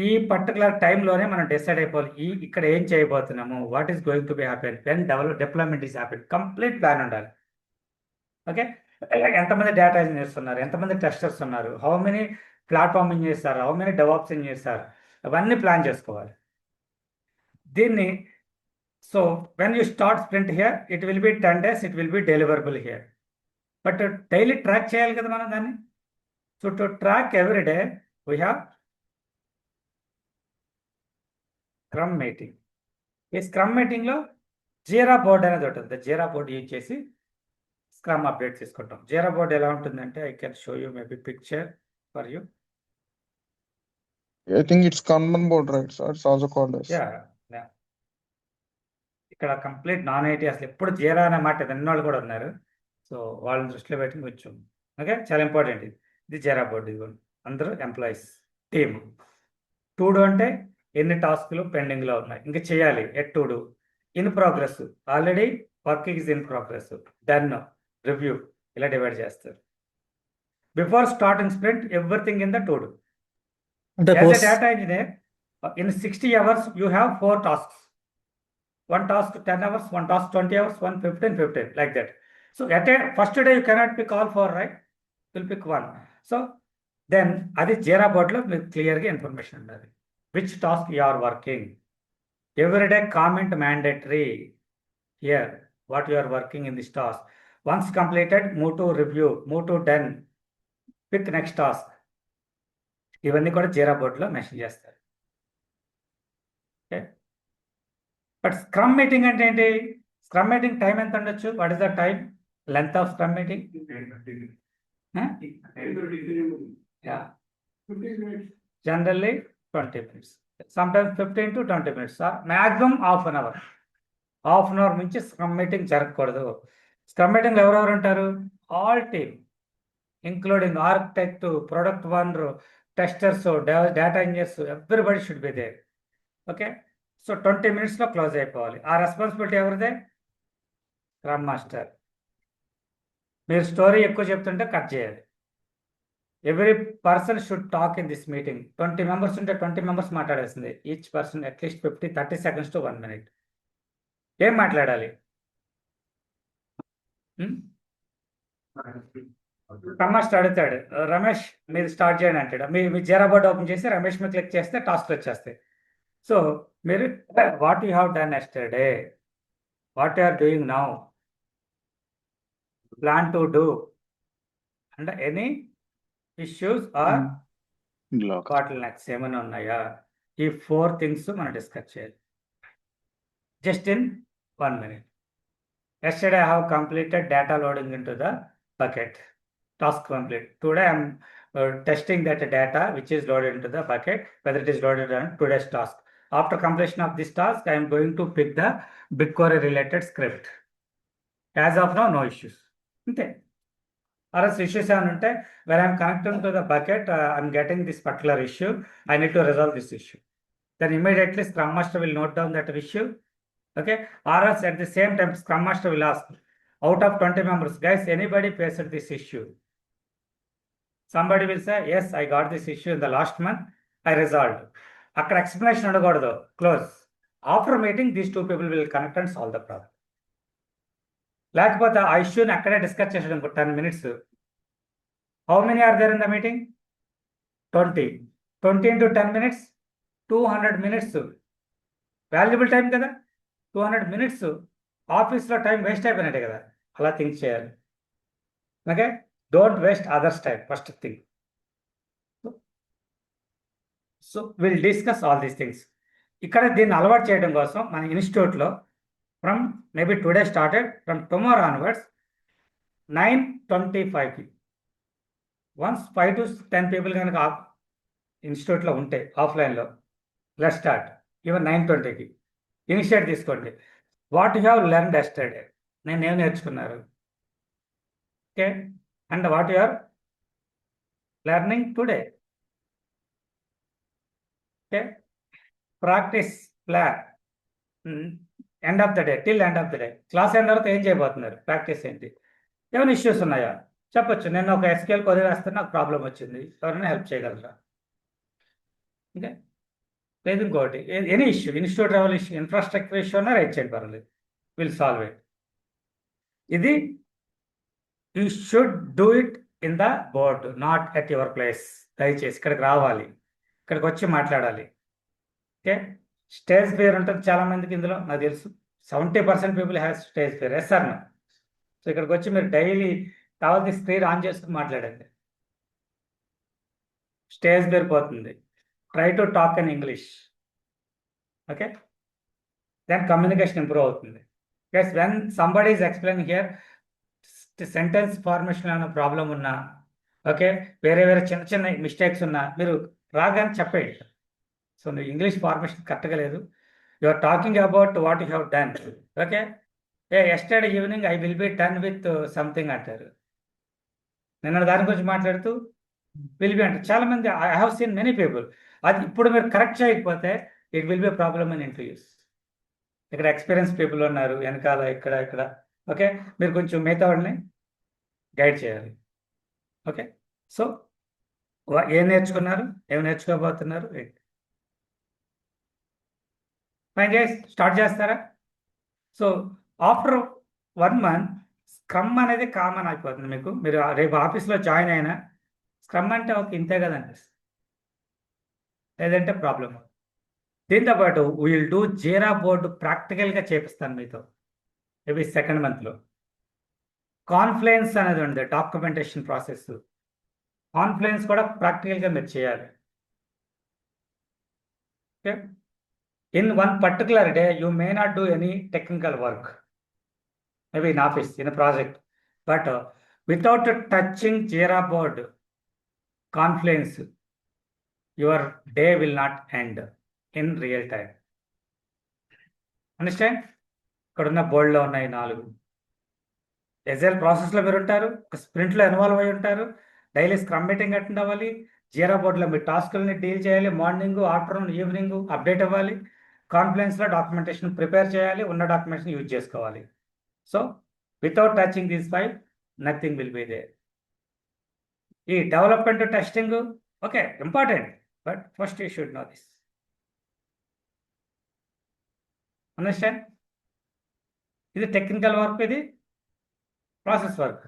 ఈ పర్టికులర్ టైంలోనే మనం డిసైడ్ అయిపోవాలి ఇక్కడ ఏం చేయబోతున్నాము, what is going to be happen when deployment is happen. Complete plan ఉండాలి. ఓకే, ఎంతమంది డేటా ఇంజనీర్స్ ఉన్నారు, ఎంతమంది టెస్టర్స్ ఉన్నారు, how many platform engineers are, how many DevOps engineers are, అవన్నీ ప్లాన్ చేసుకోవాలి. దీన్ని so when you start sprint here it will be 10 days, it will be deliverable here. But daily track చేయాలి కదా మనం దాన్ని. So to track every day we have scrum meeting. ఈ scrum మీటింగ్లో జీరా board అనేది ఉంటుంది. జీరా బోర్డ్ యూజ్ చేసి scrum update చేసుకుంటాం. జీరా బోర్డ్ ఎలా ఉంటుందంటే I can show you maybe picture for you. I think it's Kanban board, right? So it's also called as. Yeah. ఇక్కడ complete non IT అసలు ఎప్పుడు జీరా అనే మాట విన్నోళ్ళు కూడా ఉన్నారు. సో వాళ్ళని దృష్టిలో పెట్టుకుని వచ్చాం. ఓకే, చాలా ఇంపార్టెంట్ ఇది జీరా బోర్డు. ఇది అందరూ ఎంప్లాయీస్ టీమ్. టూడు అంటే ఎన్ని టాస్క్లు పెండింగ్లో ఉన్నాయి, ఇంకా చేయాలి. At to do in progress, already work is in progress, done, review, ఇలా డివైడ్ చేస్తారు. Before starting sprint everything in the to do. అంటే As a post data engineer, in 60 hours, you have 4 tasks. One task 10 hours, one task 20 hours, one 15, like that. So at a first day, you cannot pick all 4, right? You'll pick one. So then, అది Jira board లో మీకు క్లియర్గా information ఉండాలి. Which task you are working? Everyday comment mandatory. Here, what you are working in this task. Once completed, move to review, move to done, pick next task. ఇవన్నీ కూడా Jira board లో mention చేస్తారు. Okay, but scrum meeting అంటే ఏంటి? Scrum meeting time ఎంత ఉండొచ్చు? What is the time length of scrum meeting? Generally 20 minutes, sometimes 15 to 20 minutes, maximum half an hour. Half an hour నుంచి scrum meeting జరగకూడదు. Scrum meeting ఎవరెవరు ఉంటారు? All team, including architect, product owner, testers, data engineers, everybody should be there. Okay, so 20 minutes లో close అయిపోవాలి. ఆ responsibility ఎవరిదే? Scrum master. మీరు story ఎక్కువ చెప్తుంటే కట్ చేయాలి. Every person should talk in this meeting. 20 members ఉంటే 20 members మాట్లాడాల్సిందే. Each person at least 30 seconds to 1 minute. ఏం మాట్లాడాలి? స్క్రమ్ మాస్టర్ అడుగుతాడు, రమేష్ మీరు స్టార్ట్ చేయండి అంటాడు. మీ Jira board ఓపెన్ చేసి రమేష్ మీద క్లిక్ చేస్తే టాస్క్లు వచ్చేస్తాయి. సో మీరు what you have done yesterday, what you are doing now, plan to do, and any issues or Block. Bottlenecks ఏమైనా ఉన్నాయా? ఈ 4 things మనం డిస్కస్ చేయాలి just in 1 minute. Yesterday I have completed data loading into the bucket. Task complete. Today I am testing that data which is loaded into the bucket, whether it is loaded on today's task. After completion of this task, I am going to pick the BigQuery related script. As of now, no issues. Okay. Or else issues are not. When I am connecting to the bucket, I am getting this particular issue. I need to resolve this issue. Then immediately Scrum Master will note down that issue. Okay, or else at the same time Scrum Master will ask, out of 20 members, guys, anybody faced this issue? Somebody will say, yes, I got this issue in the last month, I resolved. After explanation ఉండకూడదు, close. After meeting, these 2 people will connect and solve the problem. లేకపోతే ఆ ఇష్యూని అక్కడే discuss చేసడం 10 minutes. How many are there in the meeting? 20. 20 into 10 minutes, 200 minutes. Valuable time కదా. 200 minutes ఆఫీస్లో time waste అయిపోయినట్టే కదా. అలా థింక్ చేయాలి. Okay, don't waste others time, first thing. So will discuss all these things. ఇక్కడ దీన్ని అలవాటు చేయడం కోసం మన ఇన్స్టిట్యూట్లో from maybe today started, from tomorrow onwards 9:25కి వన్స్ 5 to 10 people కనుక ఇన్స్టిట్యూట్లో ఉంటే ఆఫ్లైన్లో, లెట్ స్టార్ట్ ఈవెన్ 9:20కి ఇనిషియేట్ తీసుకోండి. What you have learned yesterday, నేను ఏం నేర్చుకున్నారు? Okay, and what you are learning today. Okay, practice plan end of the day, till end of the day. Class అయిన తర్వాత ఏం చేయబోతున్నారు? ప్రాక్టీస్ ఏంటి? ఏమైనా ఇష్యూస్ ఉన్నాయా చెప్పొచ్చు. నేను ఒక SQL కొద్ది వేస్తే నాకు ప్రాబ్లం వచ్చింది, ఎవరైనా హెల్ప్ చేయగలరా? ఓకే, లేదు ఇంకోటి any issue, institute level issue, infrastructure issue అన్నా రైట్ చేయండి, పర్లేదు, విల్ సాల్వ్ ఇట్. ఇది you should do it in the board, not at your place. దయచేసి ఇక్కడికి రావాలి, ఇక్కడికి వచ్చి మాట్లాడాలి. ఓకే, స్టేజ్ ఫియర్ ఉంటుంది చాలా మందికి ఇందులో, నాకు తెలుసు 70% people have stage fear. Yes sir. So ఇక్కడికి వచ్చి మీరు డైలీ కావాల్సి స్క్రీన్ ఆన్ చేసుకుని మాట్లాడండి. స్టేజ్ ఫియర్ పోతుంది. Try to talk in English. Okay, then communication improve అవుతుంది. Yes, when somebody is explaining here, sentence formation లో ప్రాబ్లం ఉన్నా, ఓకే, వేరే చిన్న చిన్న మిస్టేక్స్ ఉన్నా మీరు రాగానే చెప్పేయండి. సో నువ్వు ఇంగ్లీష్ ఫార్మేషన్ కరెక్ట్గా లేదు, you are talking about what you have done. Okay, yesterday evening I will be done with something అంటారు. నిన్న దాని గురించి మాట్లాడుతూ విల్ బి అంటారు. చాలా మంది I have seen many people. అది ఇప్పుడు మీరు కరెక్ట్ చేయకపోతే it will be problem in interviews. ఇక్కడ ఎక్స్పీరియన్స్ పీపుల్ ఉన్నారు వెనకాల, ఇక్కడ. ఓకే, మీరు కొంచెం మిగతా వాళ్ళని గైడ్ చేయాలి. ఓకే, సో ఏం నేర్చుకున్నారు, ఏం నేర్చుకోబోతున్నారు? ఫైన్ గైస్, స్టార్ట్ చేస్తారా? సో ఆఫ్టర్ 1 month స్క్రమ్ అనేది కామన్ అయిపోతుంది మీకు. మీరు రేపు ఆఫీస్లో జాయిన్ అయినా స్క్రమ్ అంటే ఒక ఇంతే కదా అనిపిస్తుంది, లేదంటే ప్రాబ్లమ్. దీంతో పాటు విల్ డూ జీరా బోర్డు ప్రాక్టికల్గా చేపిస్తాను మీతో మేబీ 2nd monthలో. కాన్ఫ్లుయెన్స్ అనేది ఉంది, డాక్యుమెంటేషన్ ప్రాసెస్. కాన్ఫ్లుయెన్స్ కూడా ప్రాక్టికల్గా మీరు చేయాలి. Okay, in one particular day you may not do any technical work, maybe in office, in a project, but without touching Jira board, Confluence, your day will not end in real time. Understand? ఇక్కడ ఉన్న బోర్డులో ఉన్నాయి 4. Agile ప్రాసెస్లో మీరు ఉంటారు, స్ప్రింట్లో involve అయి ఉంటారు, daily scrum meeting attend అవ్వాలి, జీరా బోర్డులో మీ టాస్క్లని డీల్ చేయాలి, మార్నింగ్, ఆఫ్టర్నూన్, ఈవినింగ్ అప్డేట్ అవ్వాలి, కాన్ఫ్లుయెన్స్లో డాక్యుమెంటేషన్ ప్రిపేర్ చేయాలి, ఉన్న డాక్యుమెంటేషన్ యూజ్ చేసుకోవాలి. So without touching these 5, nothing will be there. ఈ development testing okay important, but first you should know this. Understand? ఇది టెక్నికల్ వర్క్, ఇది ప్రాసెస్ వర్క్.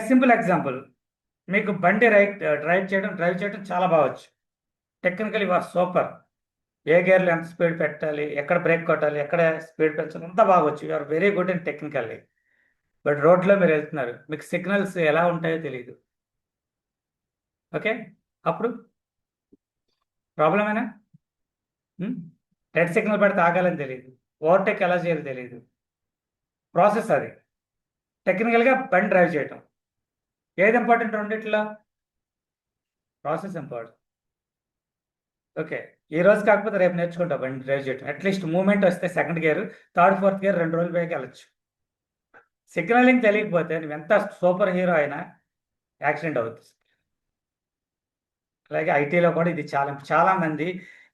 సింపుల్ ఎగ్జాంపుల్, మీకు బండి డ్రైవ్ చేయడం చాలా బాగొచ్చు. Technical you are super. ఏ గేర్లో ఎంత స్పీడ్ పెట్టాలి, ఎక్కడ బ్రేక్ కొట్టాలి, ఎక్కడ స్పీడ్ పెంచాలి, అంతా బాగొచ్చు. You are very good in technically. But రోడ్లో మీరు వెళ్తున్నారు, మీకు సిగ్నల్స్ ఎలా ఉంటాయో తెలియదు. ఓకే, అప్పుడు ప్రాబ్లమేనా? రెడ్ సిగ్నల్ పడితే ఆగాలని తెలియదు, ఓవర్టేక్ ఎలా చేయాలో తెలియదు. ప్రాసెస్ అది. టెక్నికల్గా బండి డ్రైవ్ చేయటం ఏది ఇంపార్టెంట్? రెండిట్లో ప్రాసెస్ ఇంపార్టెంట్. ఓకే, ఈ రోజు కాకపోతే రేపు నేర్చుకుంటా బండి డ్రైవ్ చేయటం. అట్లీస్ట్ మూమెంట్ వస్తే 2nd gear, 3rd, 4th gear 2 రోజులు పైకి వెళ్ళచ్చు. సిగ్నలింగ్ తెలియకపోతే నువ్వు ఎంత సూపర్ హీరో అయినా యాక్సిడెంట్ అవుతుంది. అలాగే ఐటీలో కూడా ఇది చాలా మంది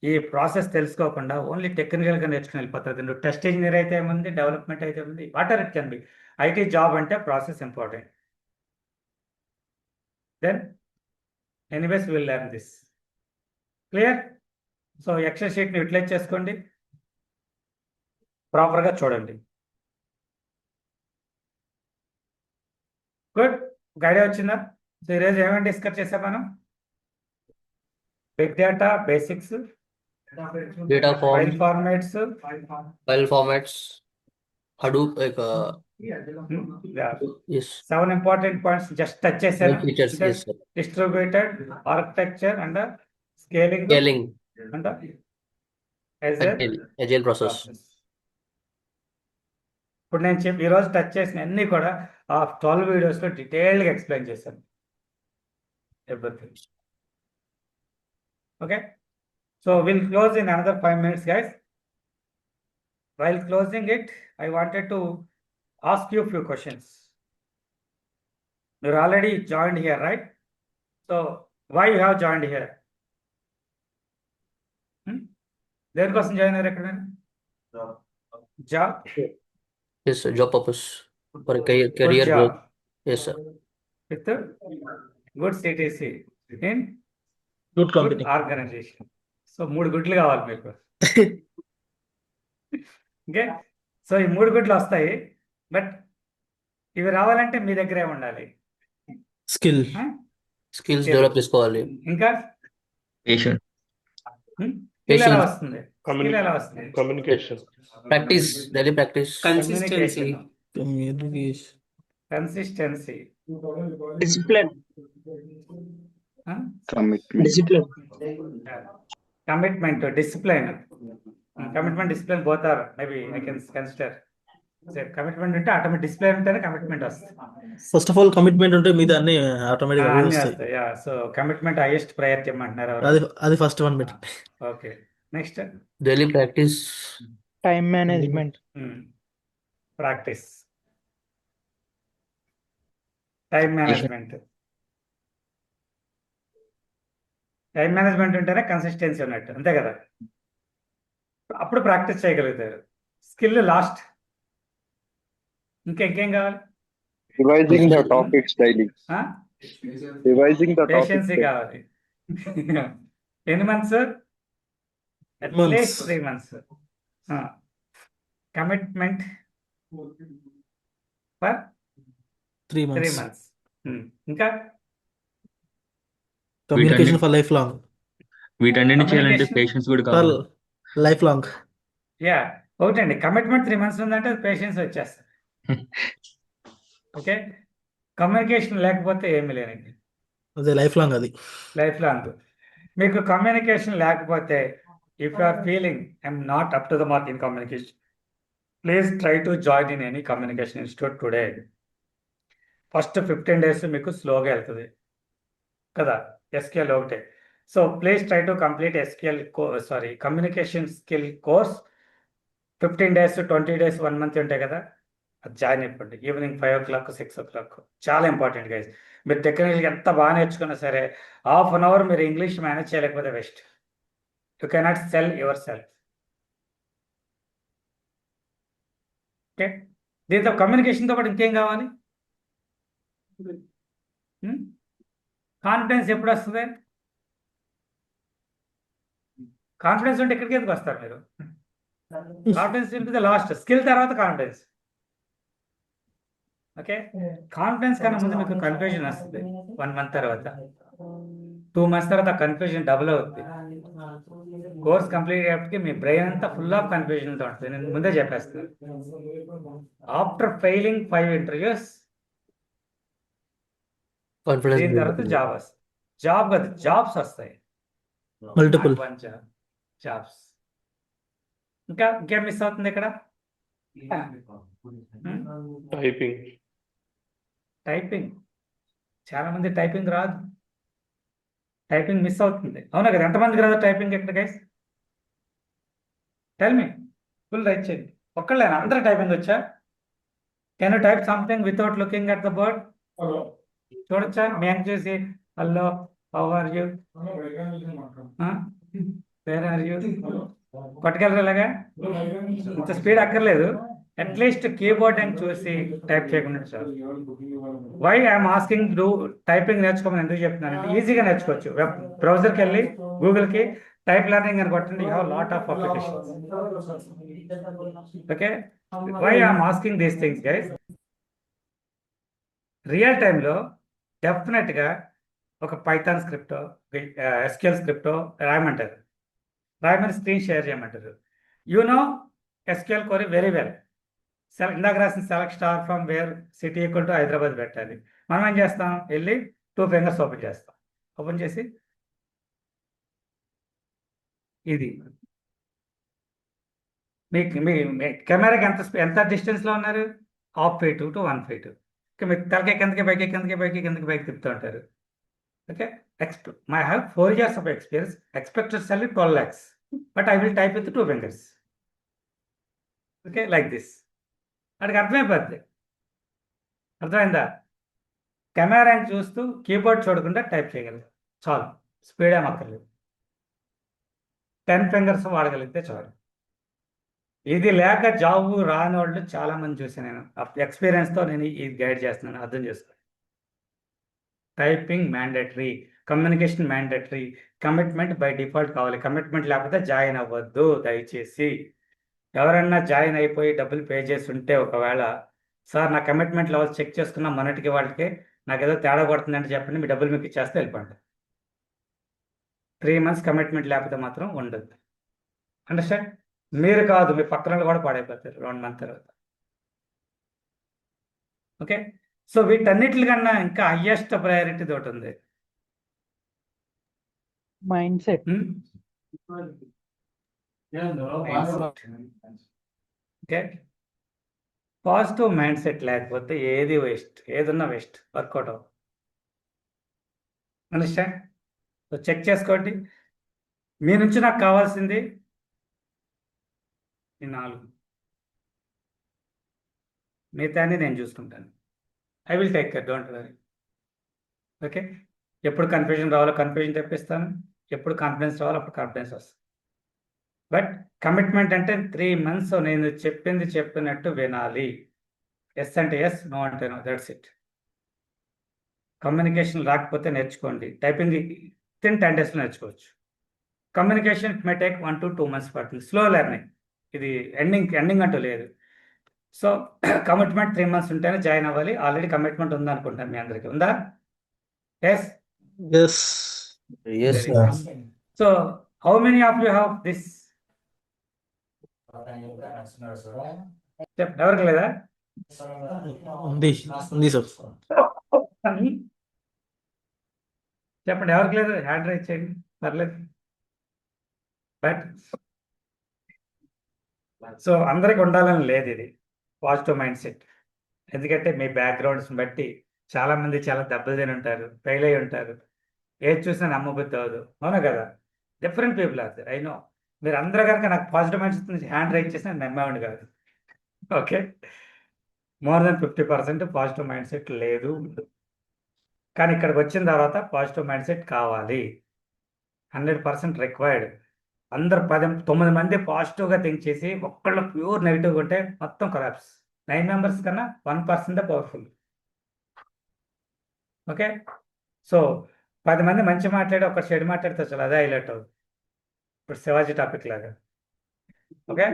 ఈ ప్రాసెస్ తెలుసుకోకుండా ఓన్లీ టెక్నికల్గా నేర్చుకుని వెళ్ళిపోతుంది. నువ్వు టెస్ట్ ఇంజనీర్ అయితే ఏముంది, డెవలప్మెంట్ అయితే ఉంది, whatever it can be. IT job అంటే process important. Then anyways will learn this. Clear? So excel షీట్ని యూటిలైజ్ చేసుకోండి, ప్రాపర్గా చూడండి. గుడ్, ఐడియా వచ్చిందా? సో ఈరోజు ఏమేమి డిస్కస్ చేసాం మనం? Big data basics, Data file file formats, Hadoop, like yes, 7 important points just touch చేశాను. features, yes sir. Distributed architecture and scaling Scaling, and agile process. ఇప్పుడు నేను ఈరోజు టచ్ చేసిన అన్ని కూడా ఆ 12 వీడియోస్లో డీటెయిల్డ్గా ఎక్స్ప్లెయిన్ చేశాను everything. Okay, so will close in another 5 minutes guys. While closing it, I wanted to ask you a few questions. You're already joined here, right? So why you have joined here? దేనికోసం join అయ్యారు ఎక్కడ? Job. Yes sir, job purpose for career growth. Yes sir. With good CTC in Good good company. organization. So 3 గుడ్లు కావాలి మీకు. Okay, so ఈ 3 గుడ్లు వస్తాయి, but ఇవి రావాలంటే మీ దగ్గరే ఉండాలి. Skill. Skills develop చేసుకోవాలి. ఇంకా Patient. skill ఎలా Patience. వస్తుంది? Skill ఎలా వస్తుంది? Communication. Practice, daily practice. Communication, Communication. consistency, Discipline. Commitment. Discipline. commitment, discipline. Commitment, discipline both are maybe I can consider. So commitment అంటే ఆటోమేటిక్, డిసిప్లిన్ ఉంటేనే commitment వస్తుంది. First of all commitment ఉంటే మీద అన్ని automatic గా అన్నీ వస్తాయి. వస్తాయి. సో కమిట్మెంట్ హైయెస్ట్ ప్రయారిటీ అంటున్నారు ఎవరు? అది ఫస్ట్ వన్ పెట్టి. Okay, next Daily practice. Time management. Practice, time management. Time management ఉంటేనే కన్సిస్టెన్సీ ఉన్నట్టు, అంతే కదా? అప్పుడు ప్రాక్టీస్ చేయగలుగుతారు. Skill last. ఇంకేం కావాలి? Revising the topics daily. Revising the topic. పేషెన్సీ కావాలి. ఎన్ని months? At least 3 months. Commitment for 3 3 months. months. ఇంకా Communication for lifelong. వీటన్నిటిని చేయాలంటే Communication పేషెన్స్ కూడా For కావాలి. lifelong. యా ఒకటండి, కమిట్మెంట్ 3 months ఉందంటే పేషెన్స్ వచ్చేస్తుంది. ఓకే, కమ్యూనికేషన్ లేకపోతే ఏమీ లేనండి, అదే lifelong అది. Lifelong. మీకు కమ్యూనికేషన్ లేకపోతే, if you are feeling I'm not up to the mark in communication, please try to join in any communication institute today. First 15 days మీకు స్లోగా వెళ్తుంది కదా, ఎస్క్యూఎల్ ఒకటే. So please try to complete SQL communication skill course. 15 days, 20 days, 1 month ఉంటాయి కదా, అది join అయిపోండి. Evening 5 o'clock, 6 o'clock. చాలా ఇంపార్టెంట్ గైస్. మీరు టెక్నికల్గా ఎంత బాగా నేర్చుకున్నా సరే, ½ an hour మీరు ఇంగ్లీష్ మేనేజ్ చేయలేకపోతే waste. You cannot cell your self. Okay, దీంతో కమ్యూనికేషన్తో పాటు ఇంకేం కావాలి? కాన్ఫిడెన్స్ ఎప్పుడు వస్తుంది? కాన్ఫిడెన్స్ ఉంటే ఎక్కడికి ఎందుకు వస్తారు మీరు? కాన్ఫిడెన్స్ ఉంటుంది లాస్ట్, స్కిల్ తర్వాత కాన్ఫిడెన్స్. ఓకే, కాన్ఫిడెన్స్ కన్నా ముందు మీకు కన్ఫ్యూజన్ వస్తుంది. 1 month తర్వాత, 2 months తర్వాత కన్ఫ్యూజన్ డబుల్ అవుతుంది. కోర్స్ కంప్లీట్ అయ్యేప్పటికి మీ బ్రెయిన్ అంతా ఫుల్ ఆఫ్ కన్ఫ్యూజన్తో ఉంటుంది. నేను ముందే చెప్పేస్తాను. ఆఫ్టర్ ఫెయిలింగ్ 5 interviews, Confidence దీని తర్వాత building. జాబ్ వస్తుంది. జాబ్ కాదు, జాబ్స్ వస్తాయి. Multiple. జాబ్స్. ఇంకేం మిస్ అవుతుంది ఇక్కడ? Typing. టైపింగ్. చాలా మంది టైపింగ్ రాదు, టైపింగ్ మిస్ అవుతుంది. అవునా కదా? ఎంతమందికి రాదు టైపింగ్ ఎక్కడ guys? Tell me, full write చేయండి. ఒక్కళ్ళేనా? అందరూ టైపింగ్ వచ్చా? Can you type something without looking at the board? చూడొచ్చా? మేము చూసి hello, how are you, where are you కొట్టగలరు ఇలాగా? ఇంత స్పీడ్ అక్కర్లేదు. అట్లీస్ట్ కీబోర్డ్ అని చూసి టైప్ చేయకుండా sir. Why I'm asking do typing నేర్చుకోమని ఎందుకు చెప్తున్నానంటే, ఈజీగా నేర్చుకోవచ్చు. వెబ్ బ్రౌజర్కి వెళ్ళి గూగుల్కి టైప్ లెర్నింగ్ అని కొట్టండి, you have lot of applications. Okay, why I'm asking these things guys, real టైంలో డెఫినెట్గా ఒక పైథాన్ స్క్రిప్టో, ఎస్క్యూఎల్ స్క్రిప్టో రాయమంటారు. రాయమని స్క్రీన్ షేర్ చేయమంటారు. You know SQL query very well. ఇందాక రాసిన select star from where city equal to Hyderabad పెట్టాలి. మనం ఏం చేస్తాం? వెళ్ళి 2 fingers ఓపెన్ చేస్తాం. ఓపెన్ చేసి ఇది మీ కెమెరాకి ఎంత డిస్టెన్స్లో ఉన్నారు? 1/2 feet to 1 feet. మీరు తలకే కిందకి పైకి తిప్పుతూ ఉంటారు. Okay, I have 4 years of experience. Expected salary 12 lakhs, but I will type with 2 fingers. Okay, like this. అడికి అర్థమైపోద్ది. అర్థమైందా? కెమెరాని చూస్తూ కీబోర్డ్ చూడకుండా టైప్ చేయగలరు చాలు. స్పీడ్ ఏం అక్కర్లేదు. 10 fingers వాడగలిగితే చాలు. ఇది లేక జాబ్ రాని వాళ్ళు చాలా మంది చూసాను నేను. ఎక్స్పీరియన్స్తో నేను ఇది గైడ్ చేస్తున్నాను, అర్థం చేసుకోండి. Typing mandatory, communication mandatory, commitment by default కావాలి. కమిట్మెంట్ లేకపోతే జాయిన్ అవ్వద్దు దయచేసి. ఎవరన్నా జాయిన్ అయిపోయి డబ్బులు పే చేసి ఉంటే, ఒకవేళ సార్ నా కమిట్మెంట్ లెవెల్స్ చెక్ చేసుకున్నా మొన్నటికి వాళ్ళకి నాకు ఏదో తేడా పడుతుందంటే చెప్పండి, మీ డబ్బులు మీకు ఇచ్చేస్తే వెళ్ళిపోండి. 3 months కమిట్మెంట్ లేకపోతే మాత్రం ఉండదు. అండర్స్టాండ్? మీరు కాదు, మీ పక్కన కూడా పాడైపోతారు 1 month తర్వాత. ఓకే, సో వీటన్నిటికన్నా ఇంకా హయ్యెస్ట్ ప్రయారిటీ తోటి ఉంది mind set. Okay, positive mind set లేకపోతే ఏది వేస్ట్, ఏదన్నా వేస్ట్, వర్కౌట్ అవ్వదు. అండర్స్టాండ్? సో చెక్ చేసుకోండి. మీ నుంచి నాకు కావాల్సింది ఈ 4, మిగతాన్ని నేను చూసుకుంటాను. I will take care, don't worry. Okay, ఎప్పుడు కన్ఫ్యూజన్ రావాలో కన్ఫ్యూజన్ తెప్పిస్తాను, ఎప్పుడు కాన్ఫిడెన్స్ రావాలో అప్పుడు కాన్ఫిడెన్స్ వస్తుంది. బట్ కమిట్మెంట్ అంటే 3 months నేను చెప్పినట్టు వినాలి. ఎస్ అంటే ఎస్, నో అంటే నో, దట్స్ ఇట్. కమ్యూనికేషన్ రాకపోతే నేర్చుకోండి. టైపింగ్ విత్ ఇన్ 10 డేస్లో నేర్చుకోవచ్చు. Communication may take 1 to 2 months పడుతుంది. స్లో లెర్నింగ్, ఇది ఎండింగ్ అంటూ లేదు. సో కమిట్మెంట్ 3 months ఉంటేనే జాయిన్ అవ్వాలి. ఆల్రెడీ కమిట్మెంట్ ఉంది అనుకుంటాను మీ అందరికీ. ఉందా? Yes. Yes Yes, Very sir. good. So how many of you have this? ఎవరికి లేదా? ఉంది సార్. చెప్పండి, ఎవరికి లేదు? హ్యాండ్ రైజ్ చేయండి, పర్లేదు. బట్ సో అందరికి ఉండాలని లేదు ఇది పాజిటివ్ మైండ్ సెట్. ఎందుకంటే మీ బ్యాక్గ్రౌండ్స్ బట్టి చాలా మంది చాలా దెబ్బలు తిని ఉంటారు, ఫెయిల్ అయి ఉంటారు, ఏది చూసినా నమ్మబుద్ధి అవ్వదు. అవునా కదా? Different people are there, I know. మీరు అందరూ కనుక నాకు పాజిటివ్ మైండ్ సెట్ నుంచి హ్యాండ్ రైజ్ చేసినా నమ్మేవాడిని కాదు. Okay, more than 50% positive mindset లేదు. కానీ ఇక్కడికి వచ్చిన తర్వాత పాజిటివ్ మైండ్ సెట్ కావాలి, 100% రిక్వైర్డ్. అందరు 9 మంది పాజిటివ్గా థింక్ చేసి ఒక్కళ్ళు ప్యూర్ నెగిటివ్గా ఉంటే మొత్తం కొలాప్స్. 9 members కన్నా 1% పవర్ఫుల్. ఓకే, సో 10 మంది మంచి మాట్లాడి ఒక చెడు మాట్లాడితే చాలు, అదే హైలైట్ అవుతుంది. ఇప్పుడు శివాజీ టాపిక్ లాగా. ఓకే,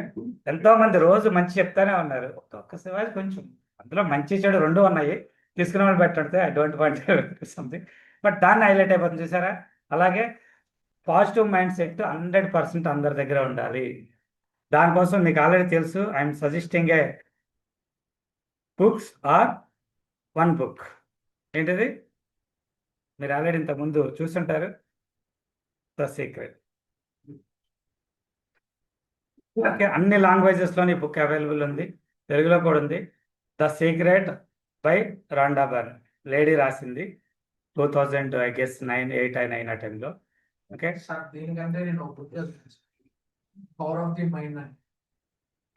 ఎంతో మంది రోజు మంచి చెప్తానే ఉన్నారు, ఒక్క శివాజీ కొంచెం అందులో మంచి చెడు రెండు ఉన్నాయి, తీసుకునే వాళ్ళు పెట్టడితే I don't want something, but దాన్ని హైలైట్ అయిపోతుంది. చూసారా? అలాగే పాజిటివ్ మైండ్ సెట్ 100% అందరి దగ్గర ఉండాలి. దానికోసం మీకు ఆల్రెడీ తెలుసు, I'm suggesting a books or 1 book. ఏంటిది? మీరు ఆల్రెడీ ఇంతకుముందు చూస్తుంటారు, ద సీక్రెట్. ఓకే, అన్ని లాంగ్వేజెస్లోని బుక్ అవైలబుల్ ఉంది, తెలుగులో కూడా ఉంది. The secret by Rhonda Byrne, lady రాసింది. 2000 ఐ గెస్ 9 ఆ టైంలో. ఓకే, దీనికంటే నేను పవర్ ఆఫ్ ది మైండ్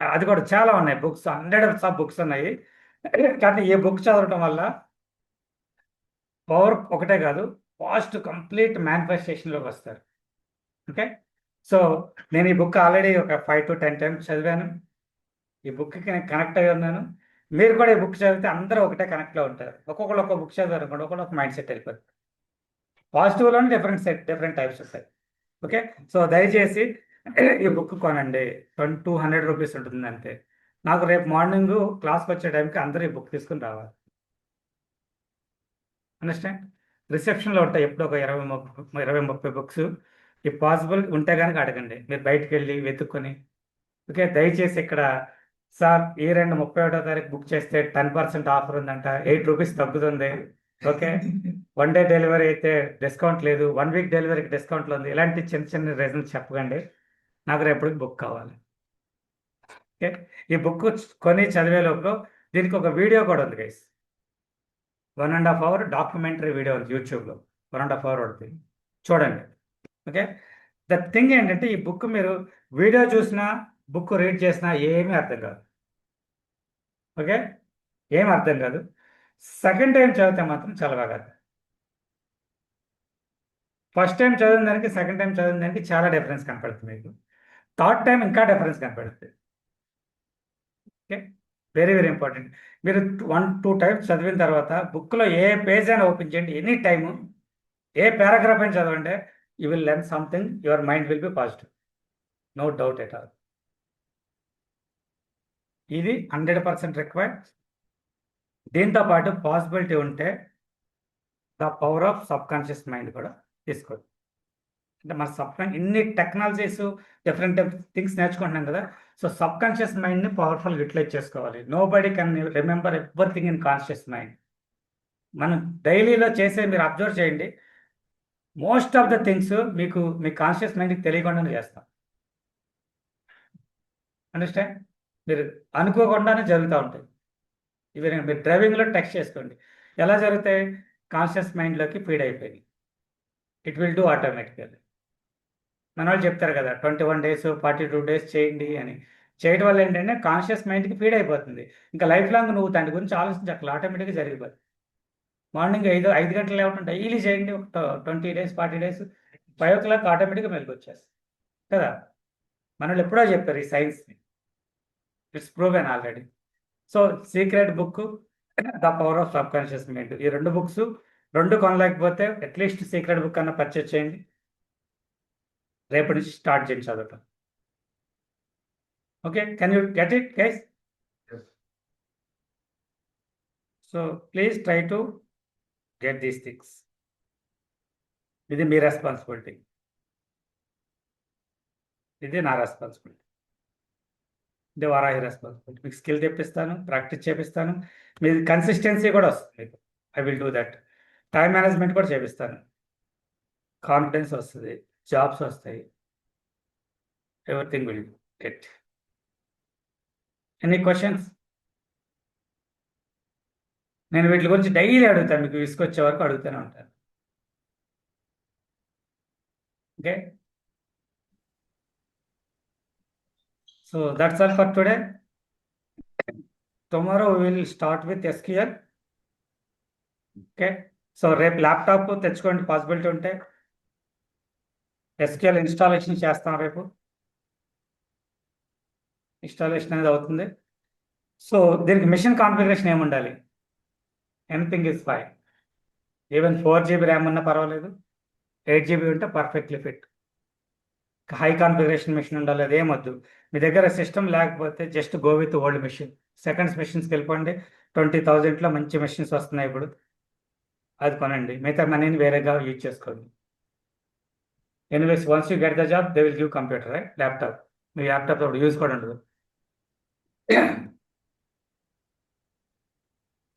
అది కూడా చాలా ఉన్నాయి బుక్స్, 100 బుక్స్ ఉన్నాయి. కానీ ఈ బుక్ చదవటం వల్ల పవర్ ఒకటే కాదు, పాజిటివ్ కంప్లీట్ మేనిఫెస్టేషన్లోకి వస్తారు. ఓకే, సో నేను ఈ బుక్ ఆల్రెడీ ఒక 5 to 10 times చదివాను. ఈ బుక్కి నేను కనెక్ట్ అయ్యి ఉన్నాను. మీరు కూడా ఈ బుక్ చదివితే అందరూ ఒకటే కనెక్ట్లో ఉంటారు. ఒక్కొక్కరు ఒక బుక్ చదివారు అనుకోండి, ఒక్కొక్క మైండ్ సెట్ వెళ్ళిపోతుంది. పాజిటివ్లోనే డిఫరెంట్ టైప్స్ వస్తాయి. ఓకే, సో దయచేసి ఈ బుక్ కొనండి. 200 rupees ఉంటుంది అంతే. నాకు రేపు మార్నింగ్ క్లాస్కి వచ్చే టైంకి అందరూ ఈ బుక్ తీసుకుని రావాలి. అండర్స్టాండ్? రిసెప్షన్లో ఉంటాయి ఎప్పుడు ఒక 20-30 బుక్స్. ఈ పాసిబుల్ ఉంటే కనుక అడగండి, మీరు బయటకు వెళ్ళి వెతుక్కొని. ఓకే, దయచేసి ఇక్కడ సార్ ఈ 31వ తారీఖు బుక్ చేస్తే 10% ఆఫర్ ఉందంట, 8 rupees తగ్గుతుంది. ఓకే, 1 day డెలివరీ అయితే డిస్కౌంట్ లేదు, 1 week డెలివరీకి డిస్కౌంట్లో ఉంది. ఇలాంటి చిన్న రీజన్స్ చెప్పకండి, నాకు రేపటికి బుక్ కావాలి. ఓకే, ఈ బుక్ కొని చదివే లోపల దీనికి ఒక వీడియో కూడా ఉంది గైస్, 1.5 hour డాక్యుమెంటరీ వీడియో ఉంది యూట్యూబ్లో, 1.5 hour పడుతుంది, చూడండి. ఓకే, ద థింగ్ ఏంటంటే ఈ బుక్ మీరు వీడియో చూసినా బుక్ రీడ్ చేసినా ఏమీ అర్థం కాదు. ఓకే, ఏం అర్థం కాదు. సెకండ్ టైం చదివితే మాత్రం చాలా బాగా అర్థం. ఫస్ట్ టైం చదివిన దానికి సెకండ్ టైం చదివిన దానికి చాలా డిఫరెన్స్ కనపడుతుంది మీకు. థర్డ్ టైం ఇంకా డిఫరెన్స్ కనపడుతుంది. Okay, very very important. మీరు 1-2 times చదివిన తర్వాత బుక్లో ఏ పేజ్ అయినా ఓపెన్ చేయండి, ఎనీ టైము ఏ పారాగ్రాఫ్ అయినా చదవండి, you will learn something, your mind will be positive, no doubt at all. ఇది 100% రిక్వైర్డ్. దీంతో పాటు పాసిబిలిటీ ఉంటే the power of subconscious mind కూడా తీసుకోండి. అంటే మన ఇన్ని టెక్నాలజీస్ డిఫరెంట్ థింగ్స్ నేర్చుకుంటున్నాం కదా, సో సబ్కాన్షియస్ మైండ్ని పవర్ఫుల్గా యూటిలైజ్ చేసుకోవాలి. Nobody can remember everything in conscious mind. మనం డైలీలో చేసే మీరు అబ్జర్వ్ చేయండి, మోస్ట్ ఆఫ్ ద థింగ్స్ మీకు మీ కాన్షియస్ మైండ్కి తెలియకుండానే చేస్తాం. అండర్స్టాండ్? మీరు అనుకోకుండానే జరుగుతూ ఉంటాయి. ఇవి మీరు డ్రైవింగ్లో టెక్స్ట్ చేసుకోండి, ఎలా జరుగుతాయి? కాన్షియస్ మైండ్లోకి ఫీడ్ అయిపోయి ఇట్ విల్ డూ ఆటోమేటికల్లీ. మన వాళ్ళు చెప్తారు కదా 21 days 42 days చేయండి అని. చేయడం వల్ల ఏంటంటే కాన్షియస్ మైండ్కి ఫీడ్ అయిపోతుంది. ఇంకా లైఫ్ లాంగ్ నువ్వు దాని గురించి ఆలోచించక్కల, ఆటోమేటిక్గా జరిగిపోతుంది. మార్నింగ్ 5 గంటలు లేవటం డైలీ చేయండి, 20 days 40 days, 5 o'clock ఆటోమేటిక్గా మెలకు వచ్చేస్తుంది కదా. మన వాళ్ళు ఎప్పుడో చెప్పారు ఈ సైన్స్ని, it's proven already. So secret book, the power of subconscious mind, ఈ 2 books రెండు కొనలేకపోతే అట్లీస్ట్ సీక్రెట్ బుక్ అన్న పర్చేజ్ చేయండి. రేపటి నుంచి స్టార్ట్ చేయండి చదవటం. Okay, can you get it guys? So please try to get these things. ఇది మీ రెస్పాన్సిబిలిటీ, ఇది నా రెస్పాన్సిబిలిటీ, ఇది వారాహి రెస్పాన్సిబిలిటీ. మీకు స్కిల్ తెప్పిస్తాను, ప్రాక్టీస్ చేపిస్తాను, మీ కన్సిస్టెన్సీ కూడా వస్తుంది మీకు. I will do that. Time management కూడా చేపిస్తాను, కాన్ఫిడెన్స్ వస్తుంది, జాబ్స్ వస్తాయి, everything will get. Any questions? నేను వీటి గురించి డైలీ అడుగుతాను, మీకు విసుకొచ్చే వరకు అడుగుతూనే ఉంటాను. Okay, so that's all for today. Tomorrow we will start with SQL. Okay, so రేపు ల్యాప్టాప్ తెచ్చుకోండి పాసిబిలిటీ ఉంటే. SQL ఇన్స్టాలేషన్ చేస్తాం రేపు. ఇన్స్టాలేషన్ అనేది అవుతుంది. సో దీనికి మిషన్ కాన్ఫిగరేషన్ ఏమి ఉండాలి? Anything is fine. Even 4 GB RAM ఉన్నా పర్వాలేదు, 8 GB ఉంటే perfectly fit. High configuration machine ఉండాలి, అదేమొద్దు. మీ దగ్గర సిస్టమ్ లేకపోతే just go with old machine. Seconds మిషన్స్కి వెళ్ళిపోండి. 20,000లో మంచి మిషన్స్ వస్తున్నాయి ఇప్పుడు, అది కొనండి. మిగతా మనీని వేరేగా యూజ్ చేసుకోండి. Anyways, once you get the job they will give computer, right? Laptop. Me laptop అప్పుడు యూజ్ కూడా ఉండదు.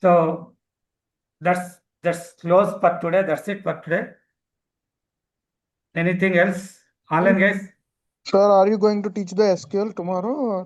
So that's close for today. That's it for today. Anything else? Online guys? Sir, are you going to teach the SQL tomorrow or?